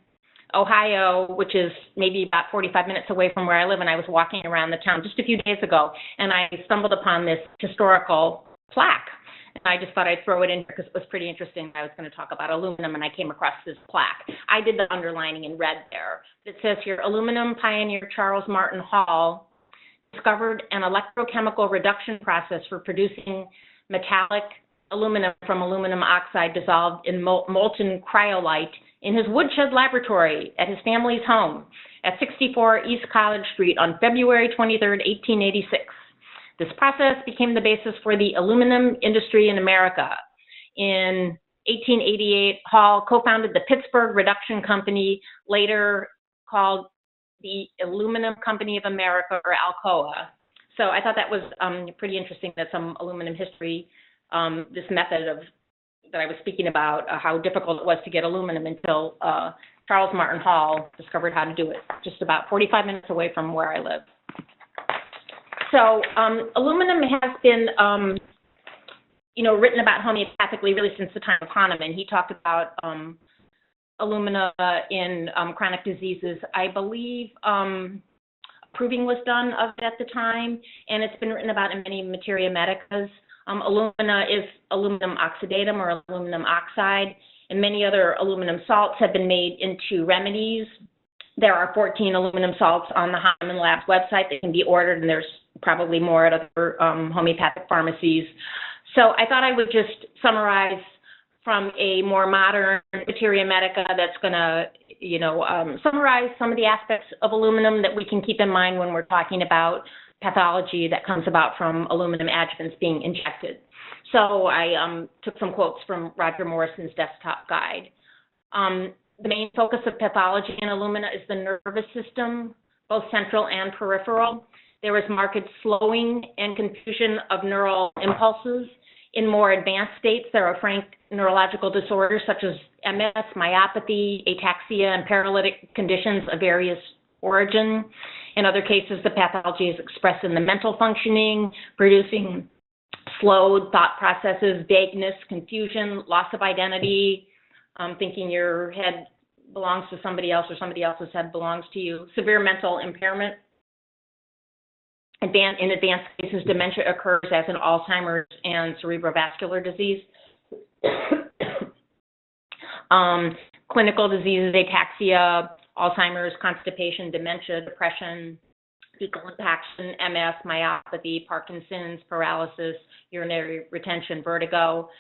Ohio, which is maybe about 45 minutes away from where I live, and I was walking around the town just a few days ago, and I stumbled upon this historical plaque. And I just thought I'd throw it in here because it was pretty interesting. I was going to talk about aluminum, and I came across this plaque. I did the underlining in red there. It says here, aluminum pioneer Charles Martin Hall discovered an electrochemical reduction process for producing metallic aluminum from aluminum oxide dissolved in molten cryolite in his woodshed laboratory at his family's home at 64 East College Street on February 23, 1886. This process became the basis for the aluminum industry in America. In 1888, Hall co-founded the Pittsburgh Reduction Company, later called the Aluminum Company of America, or Alcoa. So I thought that was pretty interesting, that some aluminum history, this method of that I was speaking about, how difficult it was to get aluminum until Charles Martin Hall discovered how to do it, just about 45 minutes away from where I live. So aluminum has been, written about homeopathically really since the time of Hahnemann. He talked about alumina in chronic diseases. I believe proving was done of it at the time, and it's been written about in many materia medicas. Alumina is aluminum oxidatum or aluminum oxide, and many other aluminum salts have been made into remedies. There are 14 aluminum salts on the Hahnemann Labs website that can be ordered, and there's probably more at other homeopathic pharmacies. So I thought I would just summarize from a more modern materia medica that's going to, summarize some of the aspects of aluminum that we can keep in mind when we're talking about pathology that comes about from aluminum adjuvants being injected. So I took some quotes from Roger Morrison's desktop guide. The main focus of pathology in alumina is the nervous system, both central and peripheral. There is marked slowing and confusion of neural impulses. In more advanced states, there are frank neurological disorders such as MS, myopathy, ataxia, and paralytic conditions of various origin. In other cases, the pathology is expressed in the mental functioning, producing slowed thought processes, vagueness, confusion, loss of identity, thinking your head belongs to somebody else or somebody else's head belongs to you, severe mental impairment. In advanced cases, dementia occurs, as in Alzheimer's and cerebrovascular disease. Clinical diseases, ataxia, Alzheimer's, constipation, dementia, depression, fecal impaction, MS, myopathy, Parkinson's, paralysis, urinary retention, vertigo,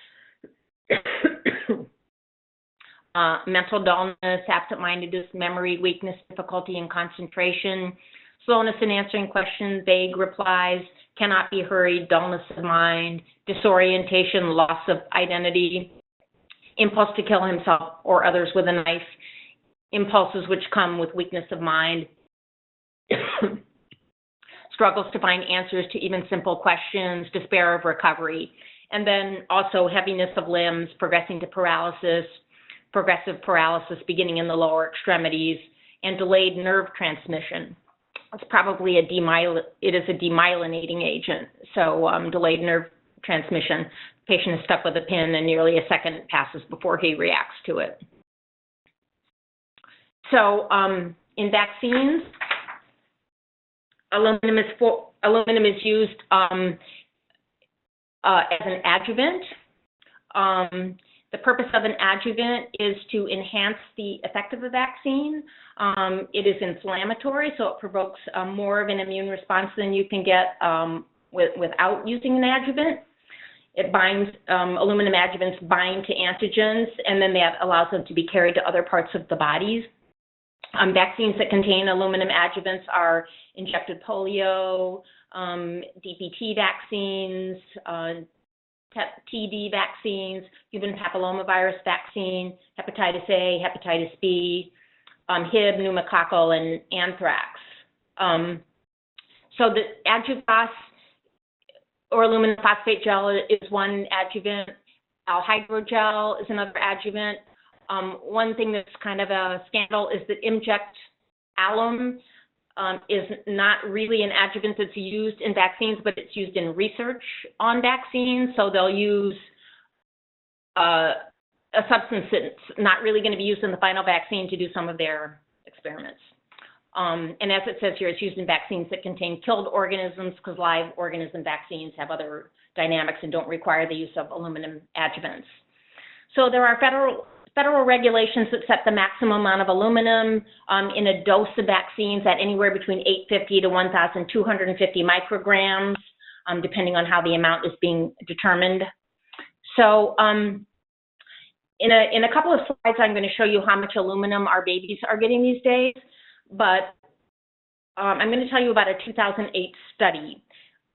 mental dullness, absent-mindedness, memory weakness, difficulty in concentration, slowness in answering questions, vague replies, cannot be hurried, dullness of mind, disorientation, loss of identity, impulse to kill himself or others with a knife, impulses which come with weakness of mind, struggles to find answers to even simple questions, despair of recovery, and then also heaviness of limbs, progressing to paralysis, progressive paralysis beginning in the lower extremities, and delayed nerve transmission. It's probably it is a demyelinating agent, so delayed nerve transmission. The patient is stuck with a pin and nearly a second passes before he reacts to it. So in vaccines, aluminum is used as an adjuvant. The purpose of an adjuvant is to enhance the effect of the vaccine. It is inflammatory, so it provokes more of an immune response than you can get without using an adjuvant. It binds, aluminum adjuvants bind to antigens, and then that allows them to be carried to other parts of the bodies. Vaccines that contain aluminum adjuvants are injected polio, DPT vaccines, TB vaccines, human papillomavirus vaccine, hepatitis A, hepatitis B, Hib, pneumococcal, and anthrax. So the adjuvas or aluminum phosphate gel is one adjuvant. Alhydrogel is another adjuvant. One thing that's kind of a scandal is that Imject alum is not really an adjuvant that's used in vaccines, but it's used in research on vaccines. So they'll use a substance that's not really going to be used in the final vaccine to do some of their experiments. And as it says here, it's used in vaccines that contain killed organisms, because live organism vaccines have other dynamics and don't require the use of aluminum adjuvants. So there are federal regulations that set the maximum amount of aluminum in a dose of vaccines at anywhere between 850 to 1,250 micrograms, depending on how the amount is being determined. So in a couple of slides, I'm going to show you how much aluminum our babies are getting these days, but I'm going to tell you about a 2008 study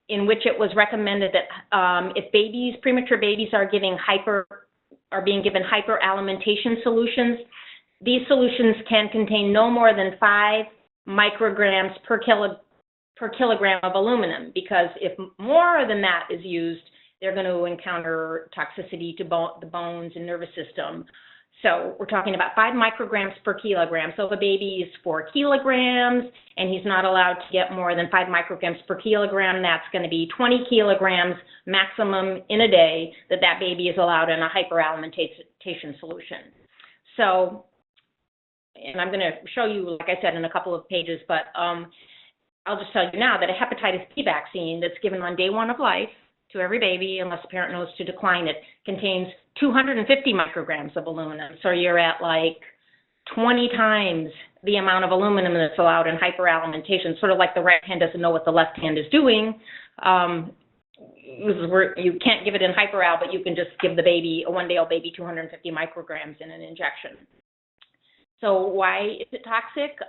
in which it was recommended that if premature babies are being given hyperalimentation solutions, these solutions can contain no more than 5 micrograms per kilogram of aluminum, because if more than that is used, they're going to encounter toxicity to the bones and nervous system. So we're talking about 5 micrograms per kilogram. So if a baby is 4 kilograms and he's not allowed to get more than 5 micrograms per kilogram, that's going to be 20 kilograms maximum in a day that baby is allowed in a hyperalimentation solution. So, and I'm going to show you, like I said, in a couple of pages, but I'll just tell you now that a hepatitis B vaccine that's given on day 1 of life to every baby, unless the parent knows to decline it, contains 250 micrograms of aluminum. So you're at like 20 times the amount of aluminum that's allowed in hyperalimentation, sort of like the right hand doesn't know what the left hand is doing. You can't give it in hyperal, but you can just give the baby, a 1-day-old baby, 250 micrograms in an injection. So why is it toxic?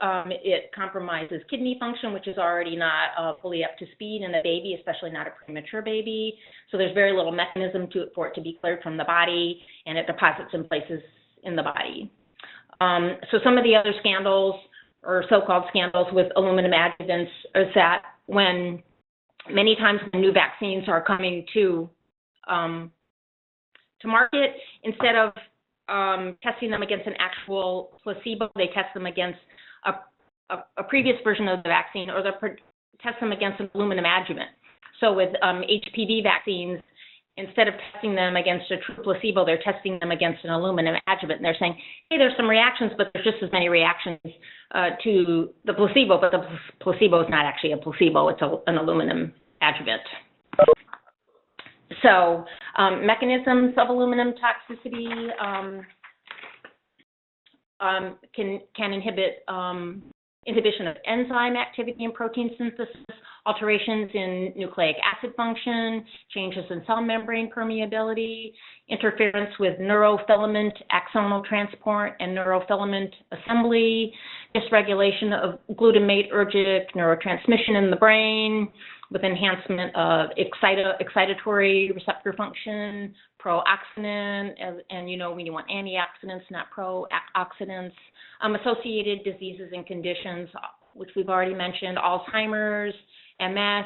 It compromises kidney function, which is already not fully up to speed in a baby, especially not a premature baby. So there's very little mechanism for it to be cleared from the body, and it deposits in places in the body. So some of the other scandals, or so-called scandals, with aluminum adjuvants is that when many times when new vaccines are coming to market, instead of testing them against an actual placebo, they test them against a previous version of the vaccine, or they test them against an aluminum adjuvant. So with HPV vaccines, instead of testing them against a true placebo, they're testing them against an aluminum adjuvant. And they're saying, hey, there's some reactions, but there's just as many reactions to the placebo, but the placebo is not actually a placebo, it's an aluminum adjuvant. So mechanisms of aluminum toxicity can inhibit inhibition of enzyme activity and protein synthesis, alterations in nucleic acid function, changes in cell membrane permeability, interference with neurofilament axonal transport and neurofilament assembly, dysregulation of glutamatergic neurotransmission in the brain, with enhancement of excitatory receptor function, pro-oxidant, and you know we want antioxidants, not pro-oxidants, associated diseases and conditions, which we've already mentioned, Alzheimer's, MS,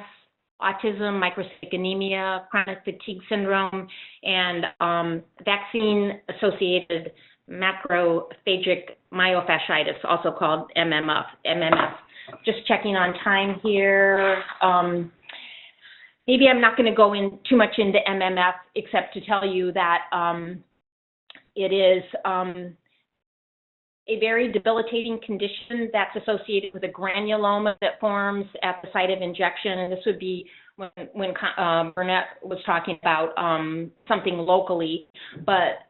autism, microcytic anemia, chronic fatigue syndrome, and vaccine-associated macrophagic myofasciitis, also called MMF. Just checking on time here. Maybe I'm not going to go in too much into MMF, except to tell you that it is a very debilitating condition that's associated with a granuloma that forms at the site of injection, and this would be when Burnett was talking about something locally, but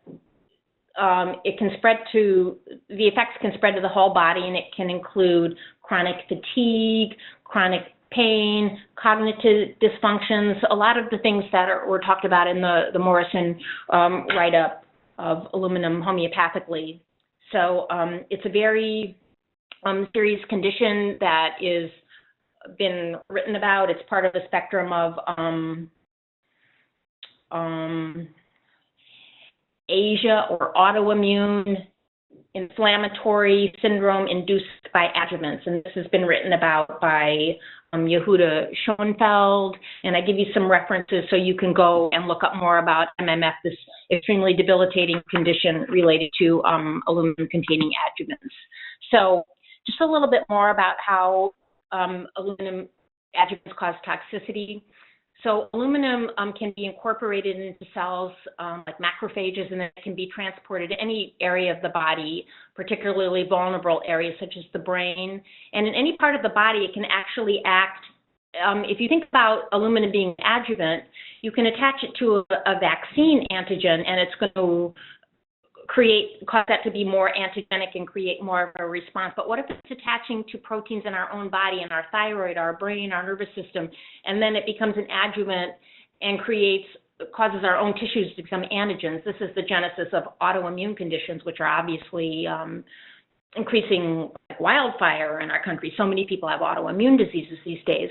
it can spread to, the effects can spread to the whole body, and it can include chronic fatigue, chronic pain, cognitive dysfunctions, a lot of the things that were talked about in the Morrison write-up of aluminum homeopathically. So it's a very serious condition that is been written about. It's part of the spectrum of Asia or autoimmune inflammatory syndrome induced by adjuvants, and this has been written about by Yehuda Schoenfeld, and I give you some references so you can go and look up more about MMF, this extremely debilitating condition related to aluminum-containing adjuvants. So just a little bit more about how aluminum adjuvants cause toxicity. So aluminum can be incorporated into cells like macrophages, and then it can be transported to any area of the body, particularly vulnerable areas such as the brain. And in any part of the body, it can actually act. If you think about aluminum being an adjuvant, you can attach it to a vaccine antigen, and it's going to cause that to be more antigenic and create more of a response. But what if it's attaching to proteins in our own body, in our thyroid, our brain, our nervous system, and then it becomes an adjuvant and causes our own tissues to become antigens? This is the genesis of autoimmune conditions, which are obviously increasing like wildfire in our country. So many people have autoimmune diseases these days.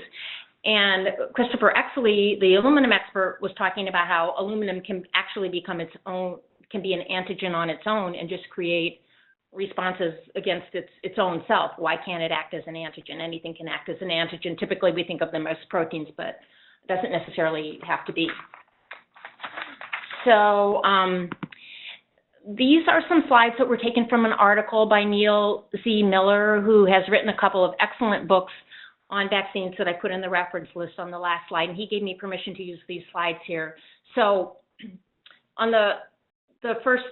And Christopher Exley, the aluminum expert, was talking about how aluminum can actually become its own, can be an antigen on its own and just create responses against its own self. Why can't it act as an antigen? Anything can act as an antigen. Typically, we think of them as proteins, but it doesn't necessarily have to be. So these are some slides that were taken from an article by Neil Z. Miller, who has written a couple of excellent books on vaccines that I put in the reference list on the last slide, and he gave me permission to use these slides here. So on the first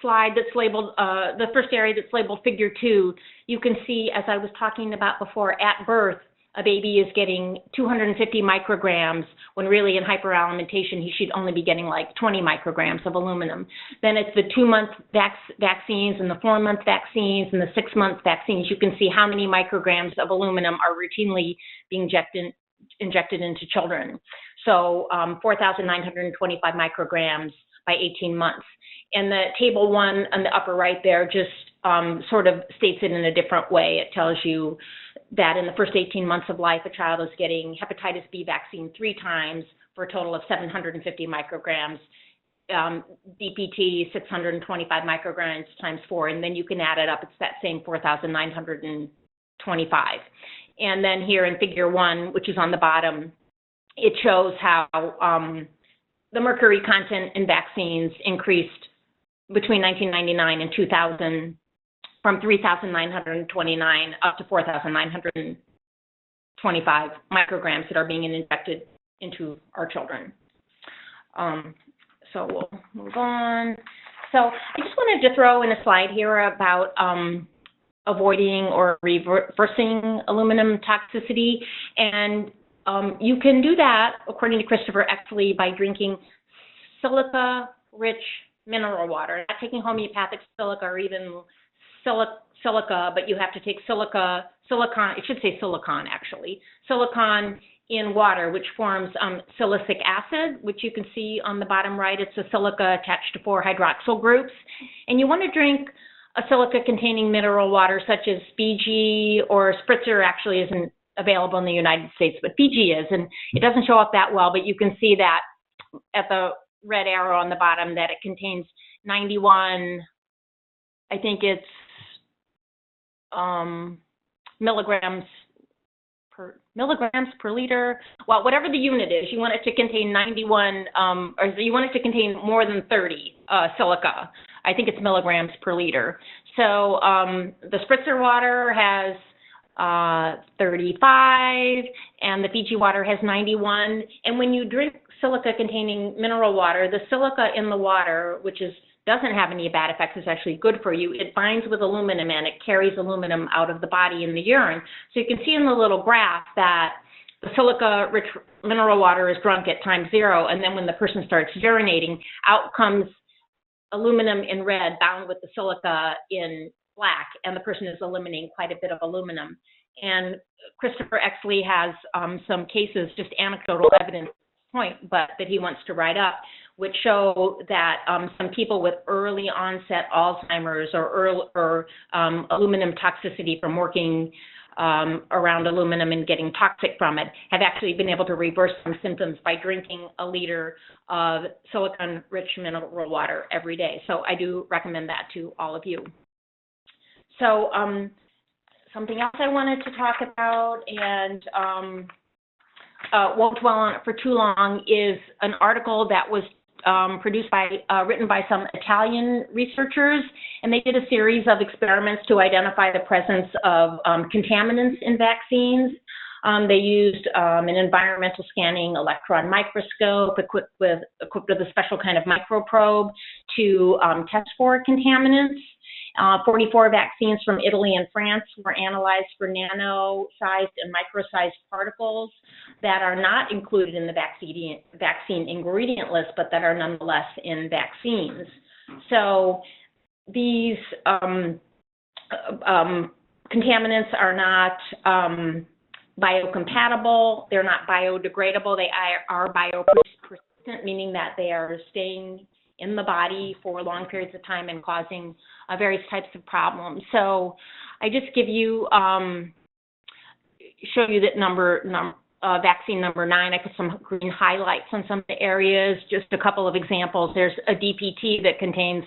slide that's labeled, the first area that's labeled figure 2, you can see, as I was talking about before, at birth, a baby is getting 250 micrograms, when really in hyperalimentation, he should only be getting like 20 micrograms of aluminum. Then it's the 2-month vaccines and the 4-month vaccines and the 6-month vaccines. You can see how many micrograms of aluminum are routinely being injected into children. So 4,925 micrograms by 18 months. And the table 1 on the upper right there just sort of states it in a different way. It tells you that in the first 18 months of life, a child is getting hepatitis B vaccine 3 times for a total of 750 micrograms, DPT 625 micrograms times 4, and then you can add it up. It's that same 4,925. And then here in figure 1, which is on the bottom, it shows how the mercury content in vaccines increased between 1999 and 2000 from 3,929 up to 4,925 micrograms that are being injected into our children. So we'll move on. So I just wanted to throw in a slide here about avoiding or reversing aluminum toxicity. And you can do that, according to Christopher Exley, by drinking silica-rich mineral water, not taking homeopathic silica or even silica, but you have to take silicon, it should say silicon actually, silicon in water, which forms silicic acid, which you can see on the bottom right. It's a silica attached to 4 hydroxyl groups. And you want to drink a silica-containing mineral water such as Fiji, or Spritzer actually isn't available in the United States, but Fiji is, and it doesn't show up that well, but you can see that at the red arrow on the bottom that it contains 91, I think it's milligrams per liter. Well, whatever the unit is, you want it to contain 91, or you want it to contain more than 30 silica. I think it's milligrams per liter. So the Spritzer water has 35, and the Fiji water has 91. And when you drink silica-containing mineral water, the silica in the water, which doesn't have any bad effects, is actually good for you. It binds with aluminum and it carries aluminum out of the body in the urine. So you can see in the little graph that the silica-rich mineral water is drunk at time 0, and then when the person starts urinating, out comes aluminum in red bound with the silica in black, and the person is eliminating quite a bit of aluminum. And Christopher Exley has some cases, just anecdotal evidence point, but that he wants to write up, which show that some people with early onset Alzheimer's or aluminum toxicity from working around aluminum and getting toxic from it have actually been able to reverse some symptoms by drinking a liter of silicon-rich mineral water every day. So I do recommend that to all of you. So something else I wanted to talk about, and won't dwell on it for too long, is an article that was written by some Italian researchers, and they did a series of experiments to identify the presence of contaminants in vaccines. They used an environmental scanning electron microscope equipped with a special kind of microprobe to test for contaminants. 44 vaccines from Italy and France were analyzed for nano-sized and micro-sized particles that are not included in the vaccine ingredient list, but that are nonetheless in vaccines. So these contaminants are not biocompatible, they're not biodegradable, they are biopersistent, meaning that they are staying in the body for long periods of time and causing various types of problems. So I just give you, show you that vaccine number 9. I put some green highlights on some of the areas, just a couple of examples. There's a DPT that contains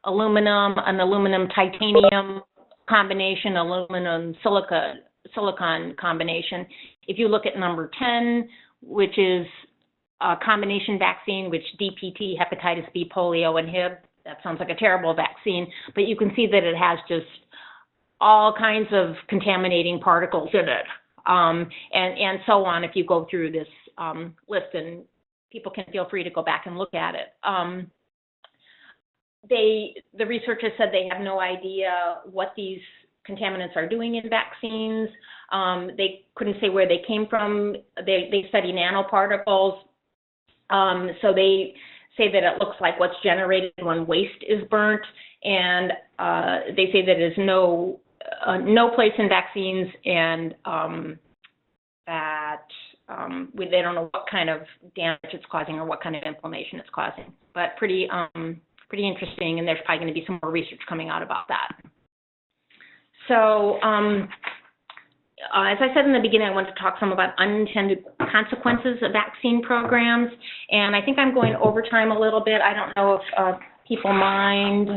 aluminum, an aluminum titanium combination, aluminum silicon combination. If you look at number 10, which is a combination vaccine, which DPT, hepatitis B, polio, and Hib, that sounds like a terrible vaccine, but you can see that it has just all kinds of contaminating particles in it, and so on if you go through this list, and people can feel free to go back and look at it. The researchers said they have no idea what these contaminants are doing in vaccines. They couldn't say where they came from. They study nanoparticles. So they say that it looks like what's generated when waste is burnt, and they say that there's no place in vaccines, and that they don't know what kind of damage it's causing or what kind of inflammation it's causing. But pretty interesting, and there's probably going to be some more research coming out about that. So as I said in the beginning, I wanted to talk some about unintended consequences of vaccine programs, and I think I'm going overtime a little bit. I don't know if people mind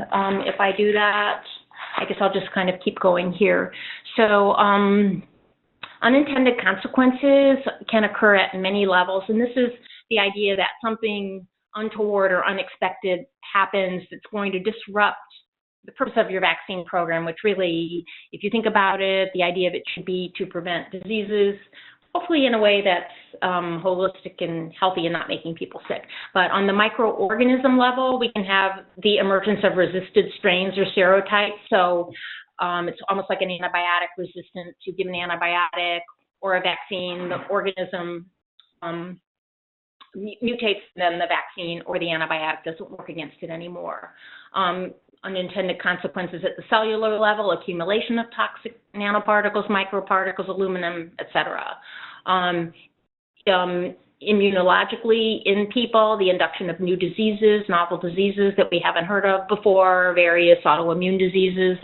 if I do that. I guess I'll just kind of keep going here. So unintended consequences can occur at many levels, and this is the idea that something untoward or unexpected happens that's going to disrupt the purpose of your vaccine program, which really, if you think about it, the idea of it should be to prevent diseases, hopefully in a way that's holistic and healthy and not making people sick. But on the microorganism level, we can have the emergence of resisted strains or serotypes. So it's almost like an antibiotic resistance. You give an antibiotic or a vaccine, the organism mutates, then the vaccine or the antibiotic doesn't work against it anymore. Unintended consequences at the cellular level, accumulation of toxic nanoparticles, microparticles, aluminum, etc. Immunologically, in people, the induction of new diseases, novel diseases that we haven't heard of before, various autoimmune diseases.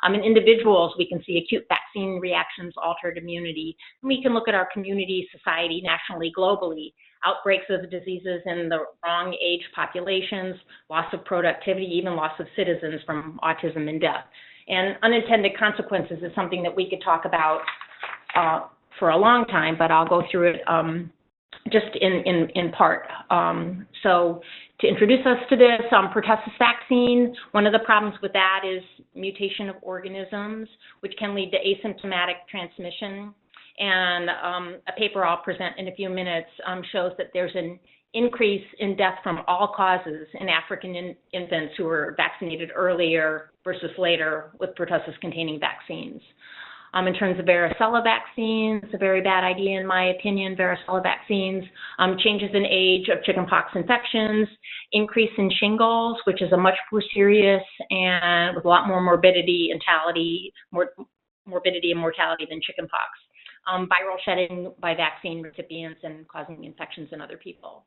In individuals, we can see acute vaccine reactions, altered immunity. We can look at our community, society, nationally, globally, outbreaks of diseases in the wrong age populations, loss of productivity, even loss of citizens from autism and death. And unintended consequences is something that we could talk about for a long time, but I'll go through it just in part. So to introduce us to this, pertussis vaccine, one of the problems with that is mutation of organisms, which can lead to asymptomatic transmission. And a paper I'll present in a few minutes shows that there's an increase in death from all causes in African infants who were vaccinated earlier versus later with pertussis-containing vaccines. In terms of varicella vaccines, it's a very bad idea in my opinion, varicella vaccines. Changes in age of chickenpox infections, increase in shingles, which is a much more serious and with a lot more morbidity and mortality than chickenpox. Viral shedding by vaccine recipients and causing infections in other people.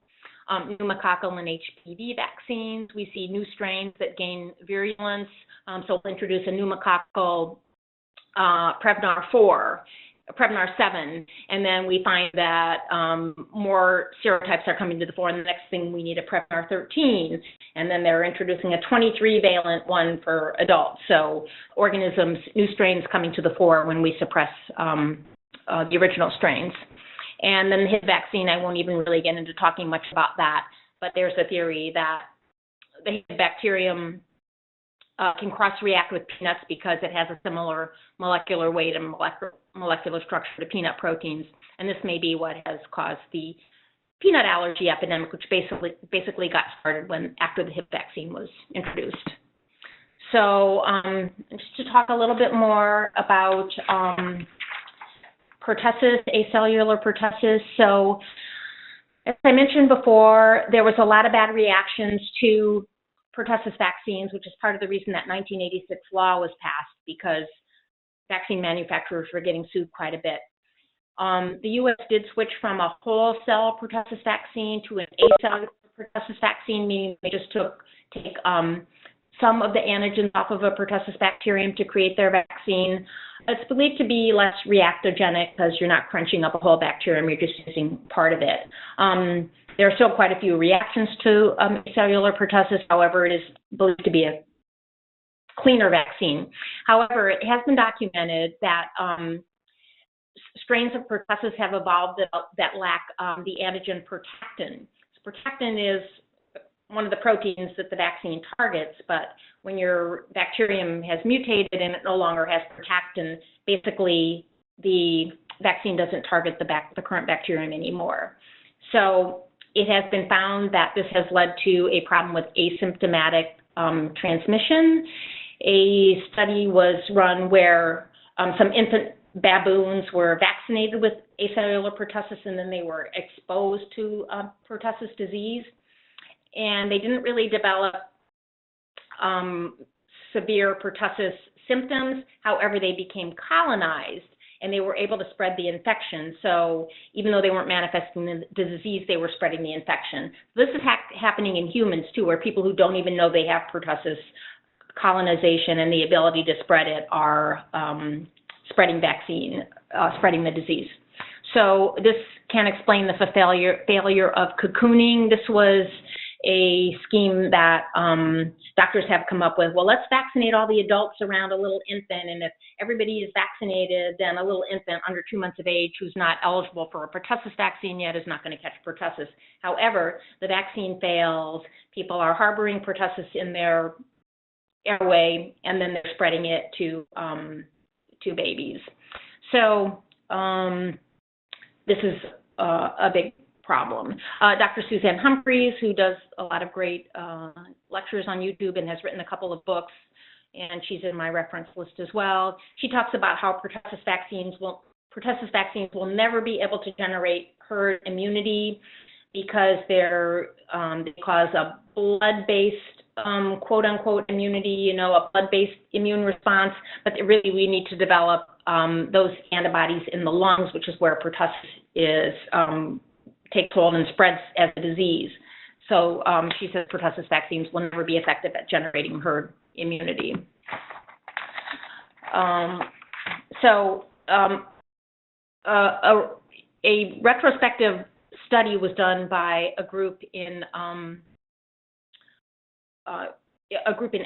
Pneumococcal and HPV vaccines, we see new strains that gain virulence. So we'll introduce a pneumococcal Prevnar 4, Prevnar 7, and then we find that more serotypes are coming to the fore, and the next thing we need a Prevnar 13, and then they're introducing a 23-valent one for adults. So organisms, new strains coming to the fore when we suppress the original strains. And then the Hib vaccine, I won't even really get into talking much about that, but there's a theory that the Hib bacterium can cross-react with peanuts because it has a similar molecular weight and molecular structure to peanut proteins, and this may be what has caused the peanut allergy epidemic, which basically got started after the hip vaccine was introduced. So just to talk a little bit more about pertussis, acellular pertussis. So as I mentioned before, there was a lot of bad reactions to pertussis vaccines, which is part of the reason that 1986 law was passed, because vaccine manufacturers were getting sued quite a bit. The U.S. did switch from a whole cell pertussis vaccine to an acellular pertussis vaccine, meaning they just take some of the antigens off of a pertussis bacterium to create their vaccine. It's believed to be less reactogenic because you're not crunching up a whole bacterium, you're just using part of it. There are still quite a few reactions to acellular pertussis. However, it is believed to be a cleaner vaccine. However, it has been documented that strains of pertussis have evolved that lack the antigen protectin. So protectin is one of the proteins that the vaccine targets, but when your bacterium has mutated and it no longer has protectin, basically the vaccine doesn't target the current bacterium anymore. So it has been found that this has led to a problem with asymptomatic transmission. A study was run where some infant baboons were vaccinated with acellular pertussis, and then they were exposed to pertussis disease, and they didn't really develop severe pertussis symptoms. However, they became colonized, and they were able to spread the infection. So even though they weren't manifesting the disease, they were spreading the infection. This is happening in humans too, where people who don't even know they have pertussis colonization and the ability to spread it are spreading the disease. So this can explain the failure of cocooning. This was a scheme that doctors have come up with. Well, let's vaccinate all the adults around a little infant, and if everybody is vaccinated, then a little infant under 2 months of age who's not eligible for a pertussis vaccine yet is not going to catch pertussis. However, the vaccine fails. People are harboring pertussis in their airway, and then they're spreading it to babies. So this is a big problem. Dr. Suzanne Humphreys, who does a lot of great lectures on YouTube and has written a couple of books, and she's in my reference list as well. She talks about how pertussis vaccines will never be able to generate herd immunity because they cause a blood-based quote-unquote immunity, a blood-based immune response, but really we need to develop those antibodies in the lungs, which is where pertussis takes hold and spreads as a disease. So she says pertussis vaccines will never be effective at generating herd immunity. A retrospective study was done by a group in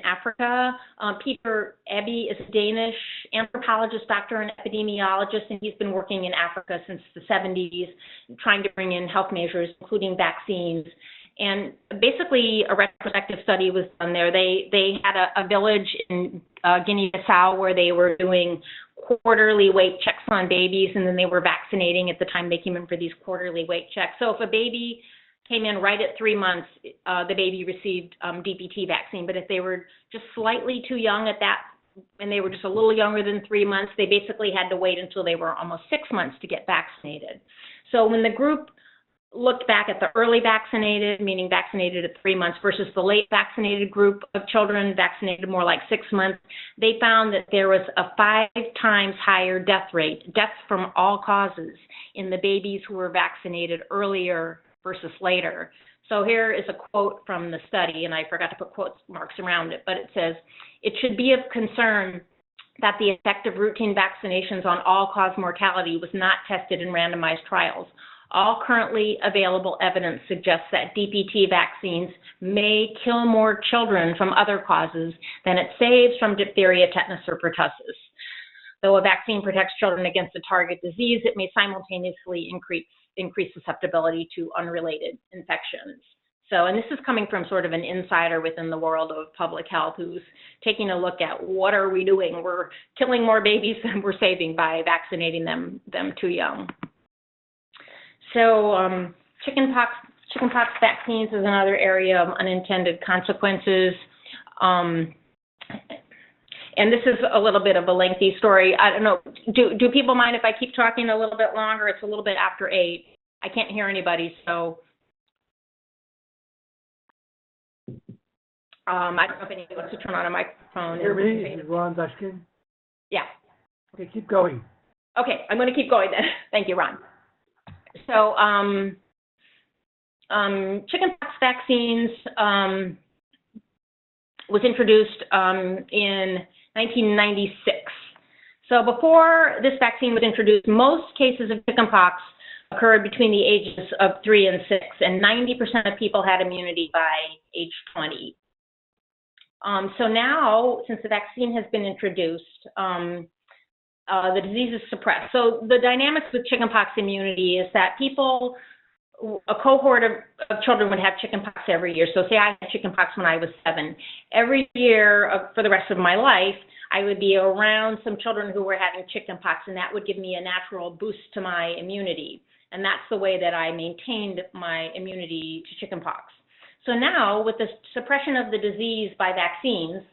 Africa. Peter Abbey is a Danish anthropologist, doctor, and epidemiologist, and he's been working in Africa since the 70s, trying to bring in health measures, including vaccines. And basically, a retrospective study was done there. They had a village in Guinea-Bissau where they were doing quarterly weight checks on babies, and then they were vaccinating at the time they came in for these quarterly weight checks. So if a baby came in right at 3 months, the baby received DPT vaccine. But if they were just slightly too young at that, and they were just a little younger than 3 months, they basically had to wait until they were almost 6 months to get vaccinated. So when the group looked back at the early vaccinated, meaning vaccinated at 3 months, versus the late vaccinated group of children vaccinated more like 6 months, they found that there was a 5 times higher death rate, deaths from all causes, in the babies who were vaccinated earlier versus later. So here is a quote from the study, and I forgot to put quote marks around it, but it says, "It should be of concern that the effect of routine vaccinations on all-cause mortality was not tested in randomized trials. All currently available evidence suggests that DPT vaccines may kill more children from other causes than it saves from diphtheria, tetanus, or pertussis. Though a vaccine protects children against a target disease, it may simultaneously increase susceptibility to unrelated infections." So, and this is coming from sort of an insider within the world of public health who's taking a look at what are we doing? We're killing more babies than we're saving by vaccinating them too young. So chickenpox vaccines is another area of unintended consequences. And this is a little bit of a lengthy story. I don't know, do people mind if I keep talking a little bit longer? It's a little bit after 8. I can't hear anybody, so I don't know if anybody wants to turn on a microphone. Hear me? Ron Dushkin? Yeah. Okay, keep going. Okay, I'm going to keep going then. Thank you, Ron. So chickenpox vaccines was introduced in 1996. So before this vaccine was introduced, most cases of chickenpox occurred between the ages of 3 and 6, and 90% of people had immunity by age 20. So now, since the vaccine has been introduced, the disease is suppressed. So the dynamics with chickenpox immunity is that people, a cohort of children would have chickenpox every year. So say I had chickenpox when I was 7. Every year for the rest of my life, I would be around some children who were having chickenpox, and that would give me a natural boost to my immunity. And that's the way that I maintained my immunity to chickenpox. So now, with the suppression of the disease by vaccines,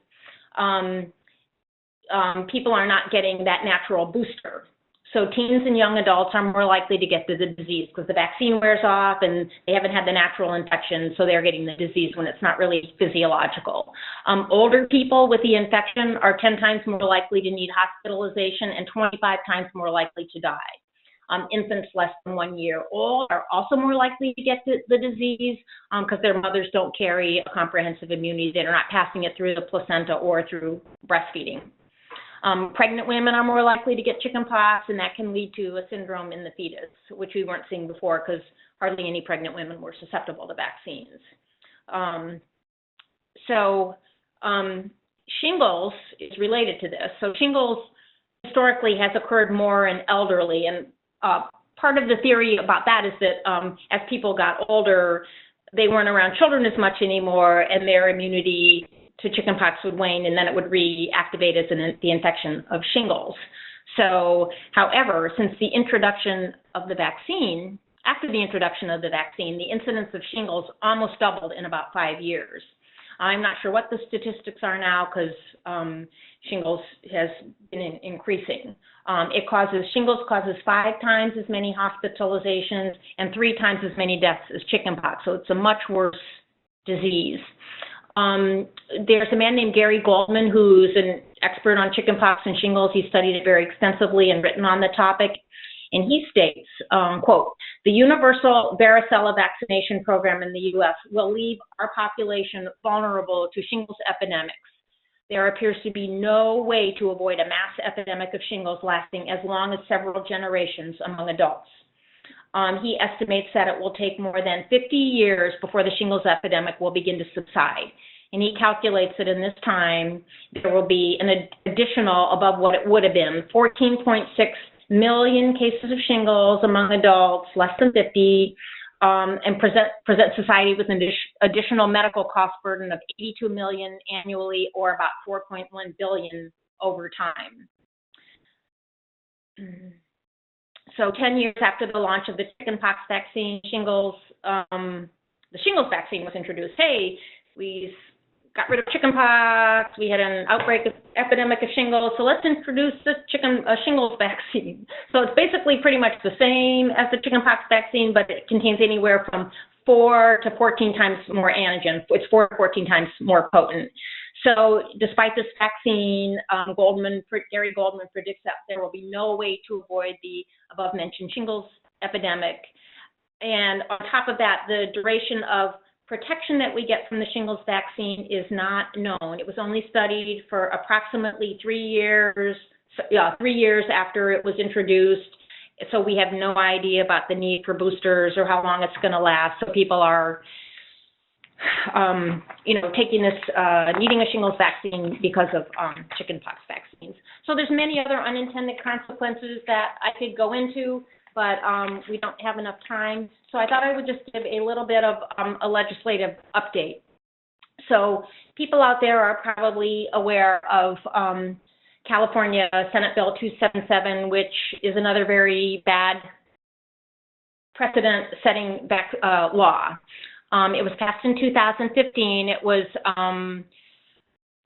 people are not getting that natural booster. So teens and young adults are more likely to get the disease because the vaccine wears off and they haven't had the natural infection, so they're getting the disease when it's not really physiological. Older people with the infection are 10 times more likely to need hospitalization and 25 times more likely to die. Infants less than 1 year old are also more likely to get the disease because their mothers don't carry a comprehensive immunity. They're not passing it through the placenta or through breastfeeding. Pregnant women are more likely to get chickenpox, and that can lead to a syndrome in the fetus, which we weren't seeing before because hardly any pregnant women were susceptible to vaccines. Shingles is related to this. So shingles historically has occurred more in elderly, and part of the theory about that is that as people got older, they weren't around children as much anymore, and their immunity to chickenpox would wane, and then it would reactivate as the infection of shingles. So, however, since the introduction of the vaccine, after the introduction of the vaccine, the incidence of shingles almost doubled in about 5 years. I'm not sure what the statistics are now because shingles has been increasing. Shingles causes 5 times as many hospitalizations and 3 times as many deaths as chickenpox, so it's a much worse disease. There's a man named Gary Goldman who's an expert on chickenpox and shingles. He studied it very extensively and written on the topic. And he states, quote, "The universal varicella vaccination program in the U.S. will leave our population vulnerable to shingles epidemics. There appears to be no way to avoid a mass epidemic of shingles lasting as long as several generations among adults." He estimates that it will take more than 50 years before the shingles epidemic will begin to subside. And he calculates that in this time, there will be an additional, above what it would have been, 14.6 million cases of shingles among adults less than 50, and present society with an additional medical cost burden of 82 million annually, or about 4.1 billion over time. So 10 years after the launch of the chickenpox vaccine, the shingles vaccine was introduced. Hey, we got rid of chickenpox, we had an epidemic of shingles, so let's introduce this shingles vaccine. So it's basically pretty much the same as the chickenpox vaccine, but it contains anywhere from 4 to 14 times more antigen. It's 4 to 14 times more potent. So despite this vaccine, Gary Goldman predicts that there will be no way to avoid the above-mentioned shingles epidemic. And on top of that, the duration of protection that we get from the shingles vaccine is not known. It was only studied for approximately 3 years, 3 years after it was introduced. So we have no idea about the need for boosters or how long it's going to last. So people are taking this, needing a shingles vaccine because of chickenpox vaccines. So there's many other unintended consequences that I could go into. but we don't have enough time. So I thought I would just give a little bit of a legislative update. So people out there are probably aware of California Senate Bill 277, which is another very bad precedent-setting law. It was passed in 2015. It was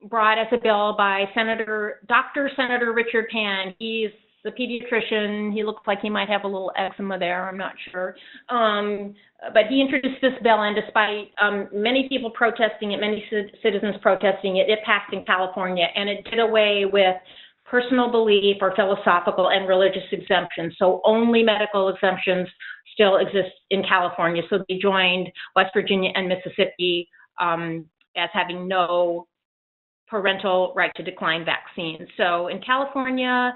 brought as a bill by Dr. Senator Richard Pan. He's a pediatrician. He looks like he might have a little eczema there, I'm not sure. But he introduced this bill, and despite many people protesting it, many citizens protesting it, it passed in California, and it did away with personal belief or philosophical and religious exemptions. So only medical exemptions still exist in California. So they joined West Virginia and Mississippi as having no parental right to decline vaccines. So in California,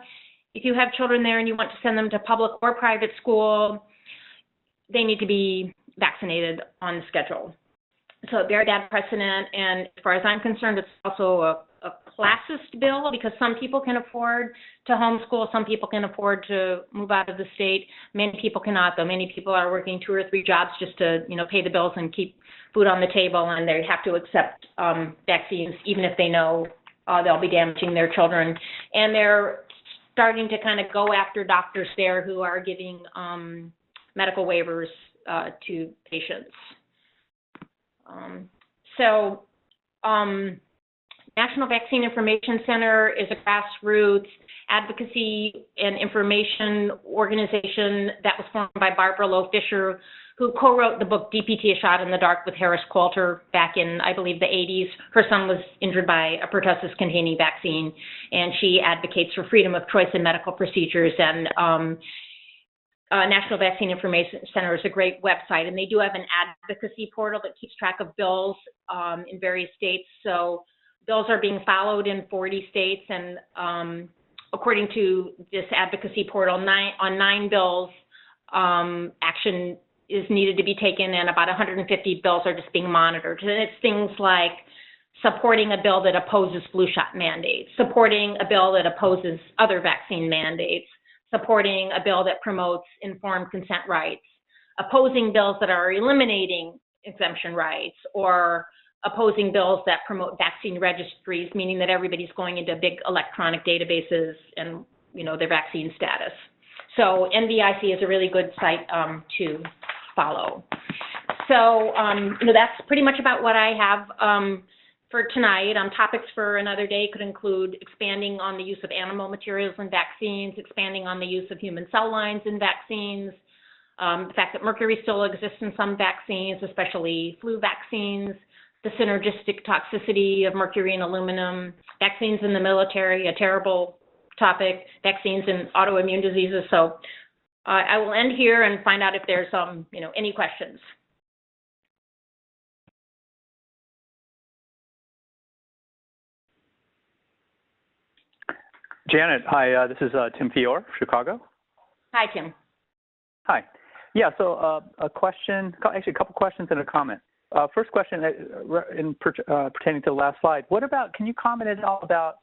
if you have children there and you want to send them to public or private school, they need to be vaccinated on the schedule. So a very bad precedent, and as far as I'm concerned, it's also a classist bill because some people can afford to homeschool, some people can afford to move out of the state. Many people cannot, though. Many people are working 2 or 3 jobs just to, pay the bills and keep food on the table, and they have to accept vaccines even if they know they'll be damaging their children. And they're starting to kind of go after doctors there who are giving medical waivers to patients. National Vaccine Information Center is a grassroots advocacy and information organization that was formed by Barbara Lowe Fisher, who co-wrote the book DPT, A Shot in the Dark with Harris Coulter back in, I believe, the 80s. Her son was injured by a pertussis-containing vaccine, and she advocates for freedom of choice in medical procedures. And National Vaccine Information Center is a great website, and they do have an advocacy portal that keeps track of bills in various states. So bills are being followed in 40 states, and according to this advocacy portal, on 9 bills, action is needed to be taken, and about 150 bills are just being monitored. And it's things like supporting a bill that opposes flu shot mandates, supporting a bill that opposes other vaccine mandates, supporting a bill that promotes informed consent rights, opposing bills that are eliminating exemption rights, or opposing bills that promote vaccine registries, meaning that everybody's going into big electronic databases and, their vaccine status. So NVIC is a really good site to follow. So, that's pretty much about what I have for tonight. Topics for another day could include expanding on the use of animal materials in vaccines, expanding on the use of human cell lines in vaccines, the fact that mercury still exists in some vaccines, especially flu vaccines, the synergistic toxicity of mercury and aluminum, vaccines in the military, a terrible topic, vaccines and autoimmune diseases. So I will end here and find out if there's any questions. Janet, hi, this is Tim Fior, Chicago. Hi, Tim. Hi. Yeah, so a question, actually a couple questions and a comment. First question pertaining to the last slide. What about, can you comment at all about,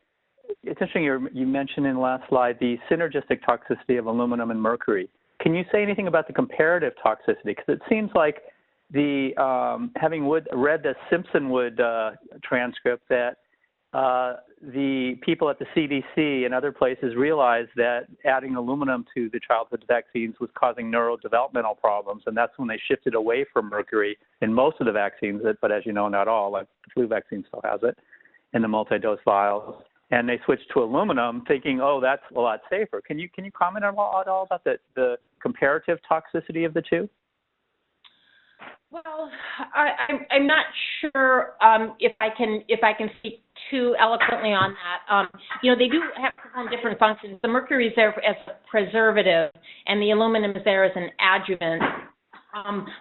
it's interesting you mentioned in the last slide the synergistic toxicity of aluminum and mercury. Can you say anything about the comparative toxicity? Because it seems like having read the Simpson-Wood transcript, that the people at the CDC and other places realized that adding aluminum to the childhood vaccines was causing neurodevelopmental problems, and that's when they shifted away from mercury in most of the vaccines, but as you know, not all. Like the flu vaccine still has it in the multi-dose vials, and they switched to aluminum, thinking, oh, that's a lot safer. Can you comment at all about the comparative toxicity of the two? Well, I'm not sure if I can speak too eloquently on that. They do have different functions. The mercury is there as a preservative, and the aluminum is there as an adjuvant.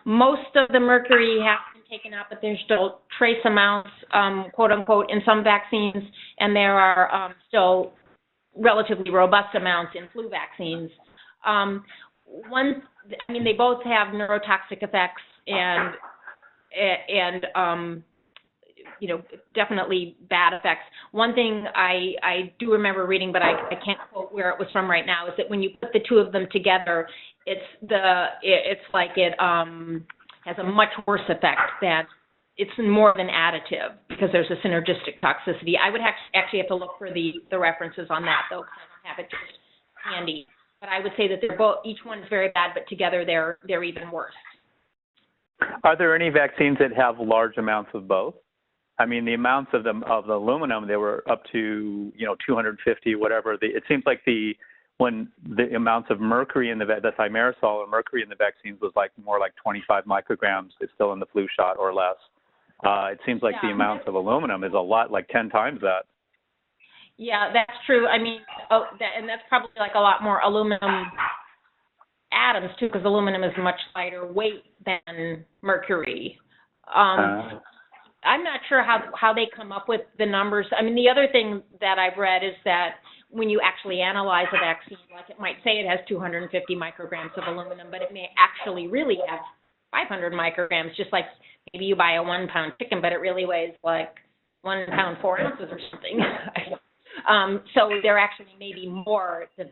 Most of the mercury has been taken out, but there's still trace amounts, quote unquote, in some vaccines, and there are still relatively robust amounts in flu vaccines. They both have neurotoxic effects, and definitely bad effects. One thing I do remember reading, but I can't quote where it was from right now, is that when you put the two of them together, it's like it has a much worse effect than, it's more of an additive because there's a synergistic toxicity. I would actually have to look for the references on that, though, because I don't have it just handy. But I would say that they're both, each one's very bad, but together they're even worse. Are there any vaccines that have large amounts of both? I mean, the amounts of the aluminum, they were up to 250, whatever. It seems like when the amounts of mercury in the thimerosal or mercury in the vaccines was more like 25 micrograms. It's still in the flu shot or less. It seems like the amounts of aluminum is a lot, like 10 times that. Yeah, that's true. I mean, and that's probably like a lot more aluminum atoms too, because aluminum is much lighter weight than mercury. I'm not sure how they come up with the numbers. I mean, the other thing that I've read is that when you actually analyze a vaccine, like it might say it has 250 micrograms of aluminum, but it may actually really have 500 micrograms, just like maybe you buy a 1 pound chicken, but it really weighs like 1 pound 4 ounces or something. So there actually may be more than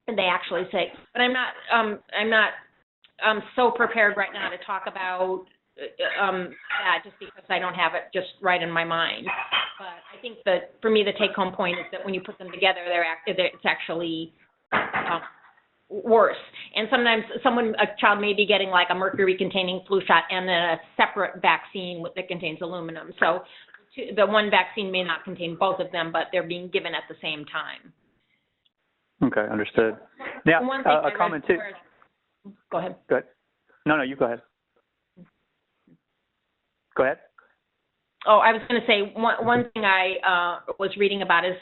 they actually say. But I'm not so prepared right now to talk about that, just because I don't have it just right in my mind. But I think that for me, the take-home point is that when you put them together, it's actually worse. And sometimes a child may be getting like a mercury-containing flu shot and then a separate vaccine that contains aluminum. So the one vaccine may not contain both of them, but they're being given at the same time. Okay, understood. Now, a comment too. Go ahead. Go ahead. No, you go ahead. Go ahead. Oh, I was going to say one thing I was reading about is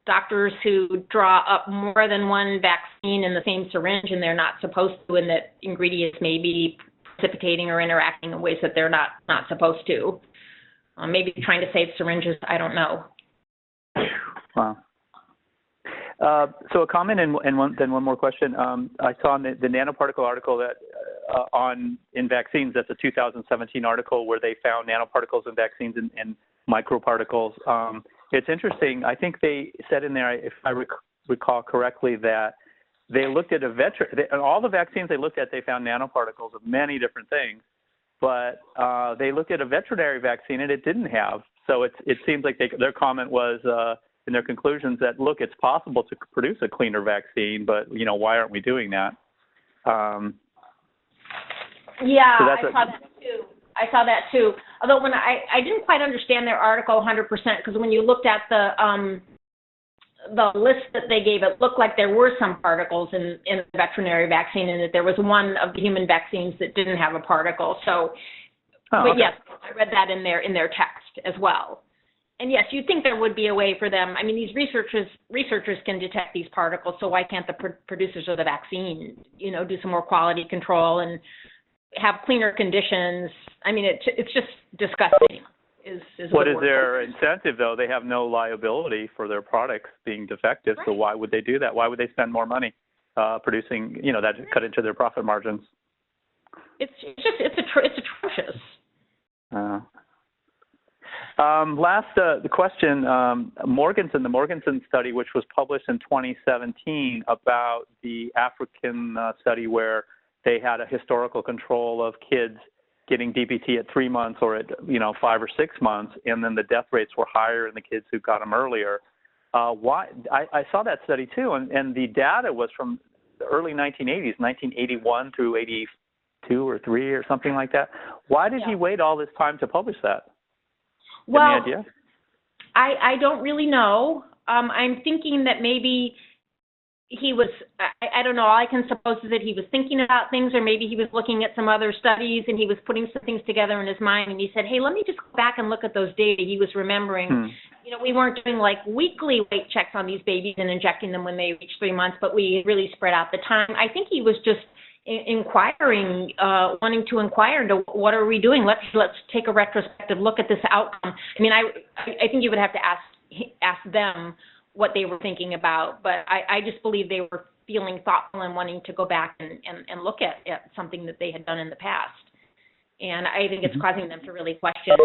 doctors who draw up more than one vaccine in the same syringe and they're not supposed to, and that ingredients may be precipitating or interacting in ways that they're not supposed to. Maybe trying to save syringes, I don't know. Wow. So a comment and then one more question. I saw in the nanoparticle article that in vaccines, that's a 2017 article where they found nanoparticles in vaccines and microparticles. It's interesting. I think they said in there, if I recall correctly, that they looked at all the vaccines they looked at, they found nanoparticles of many different things, but they looked at a veterinary vaccine and it didn't have. So it seems like their comment was in their conclusions that, look, it's possible to produce a cleaner vaccine, but why aren't we doing that? Yeah, so I saw that too. Although when I didn't quite understand their article 100%, because when you looked at the list that they gave, it looked like there were some particles in the veterinary vaccine, and that there was one of the human vaccines that didn't have a particle. So, but okay. Yes, I read that in their text as well. And yes, you'd think there would be a way for them. I mean, these researchers can detect these particles, so why can't the producers of the vaccine, do some more quality control and have cleaner conditions? I mean, it's just disgusting. What is their incentive, though? They have no liability for their products being defective, right. So why would they do that? Why would they spend more money producing, that cut into their profit margins? It's atrocious. The question, the Morganson study, which was published in 2017 about the African study where they had a historical control of kids getting DPT at 3 months or at 5 or 6 months, and then the death rates were higher in the kids who got them earlier. Why? I saw that study too, and the data was from the early 1980s, 1981 through 82 or 3 or something like that. Why did he wait all this time to publish that? Well, any idea? I don't really know. I'm thinking that maybe he was, I don't know, all I can suppose is that he was thinking about things, or maybe he was looking at some other studies and he was putting some things together in his mind, and he said, hey, let me just go back and look at those data. He was remembering, we weren't doing like weekly weight checks on these babies and injecting them when they reached 3 months, but we really spread out the time. I think he was just inquiring, wanting to inquire into what are we doing? Let's take a retrospective look at this outcome. I mean, I think you would have to ask them what they were thinking about, but I just believe they were feeling thoughtful and wanting to go back and look at something that they had done in the past. And I think it's causing them to really question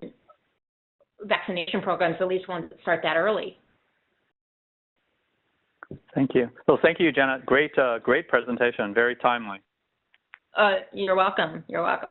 vaccination programs, at least ones that start that early. Thank you. Well, thank you, Janet. Great presentation. Very timely. You're welcome. You're welcome.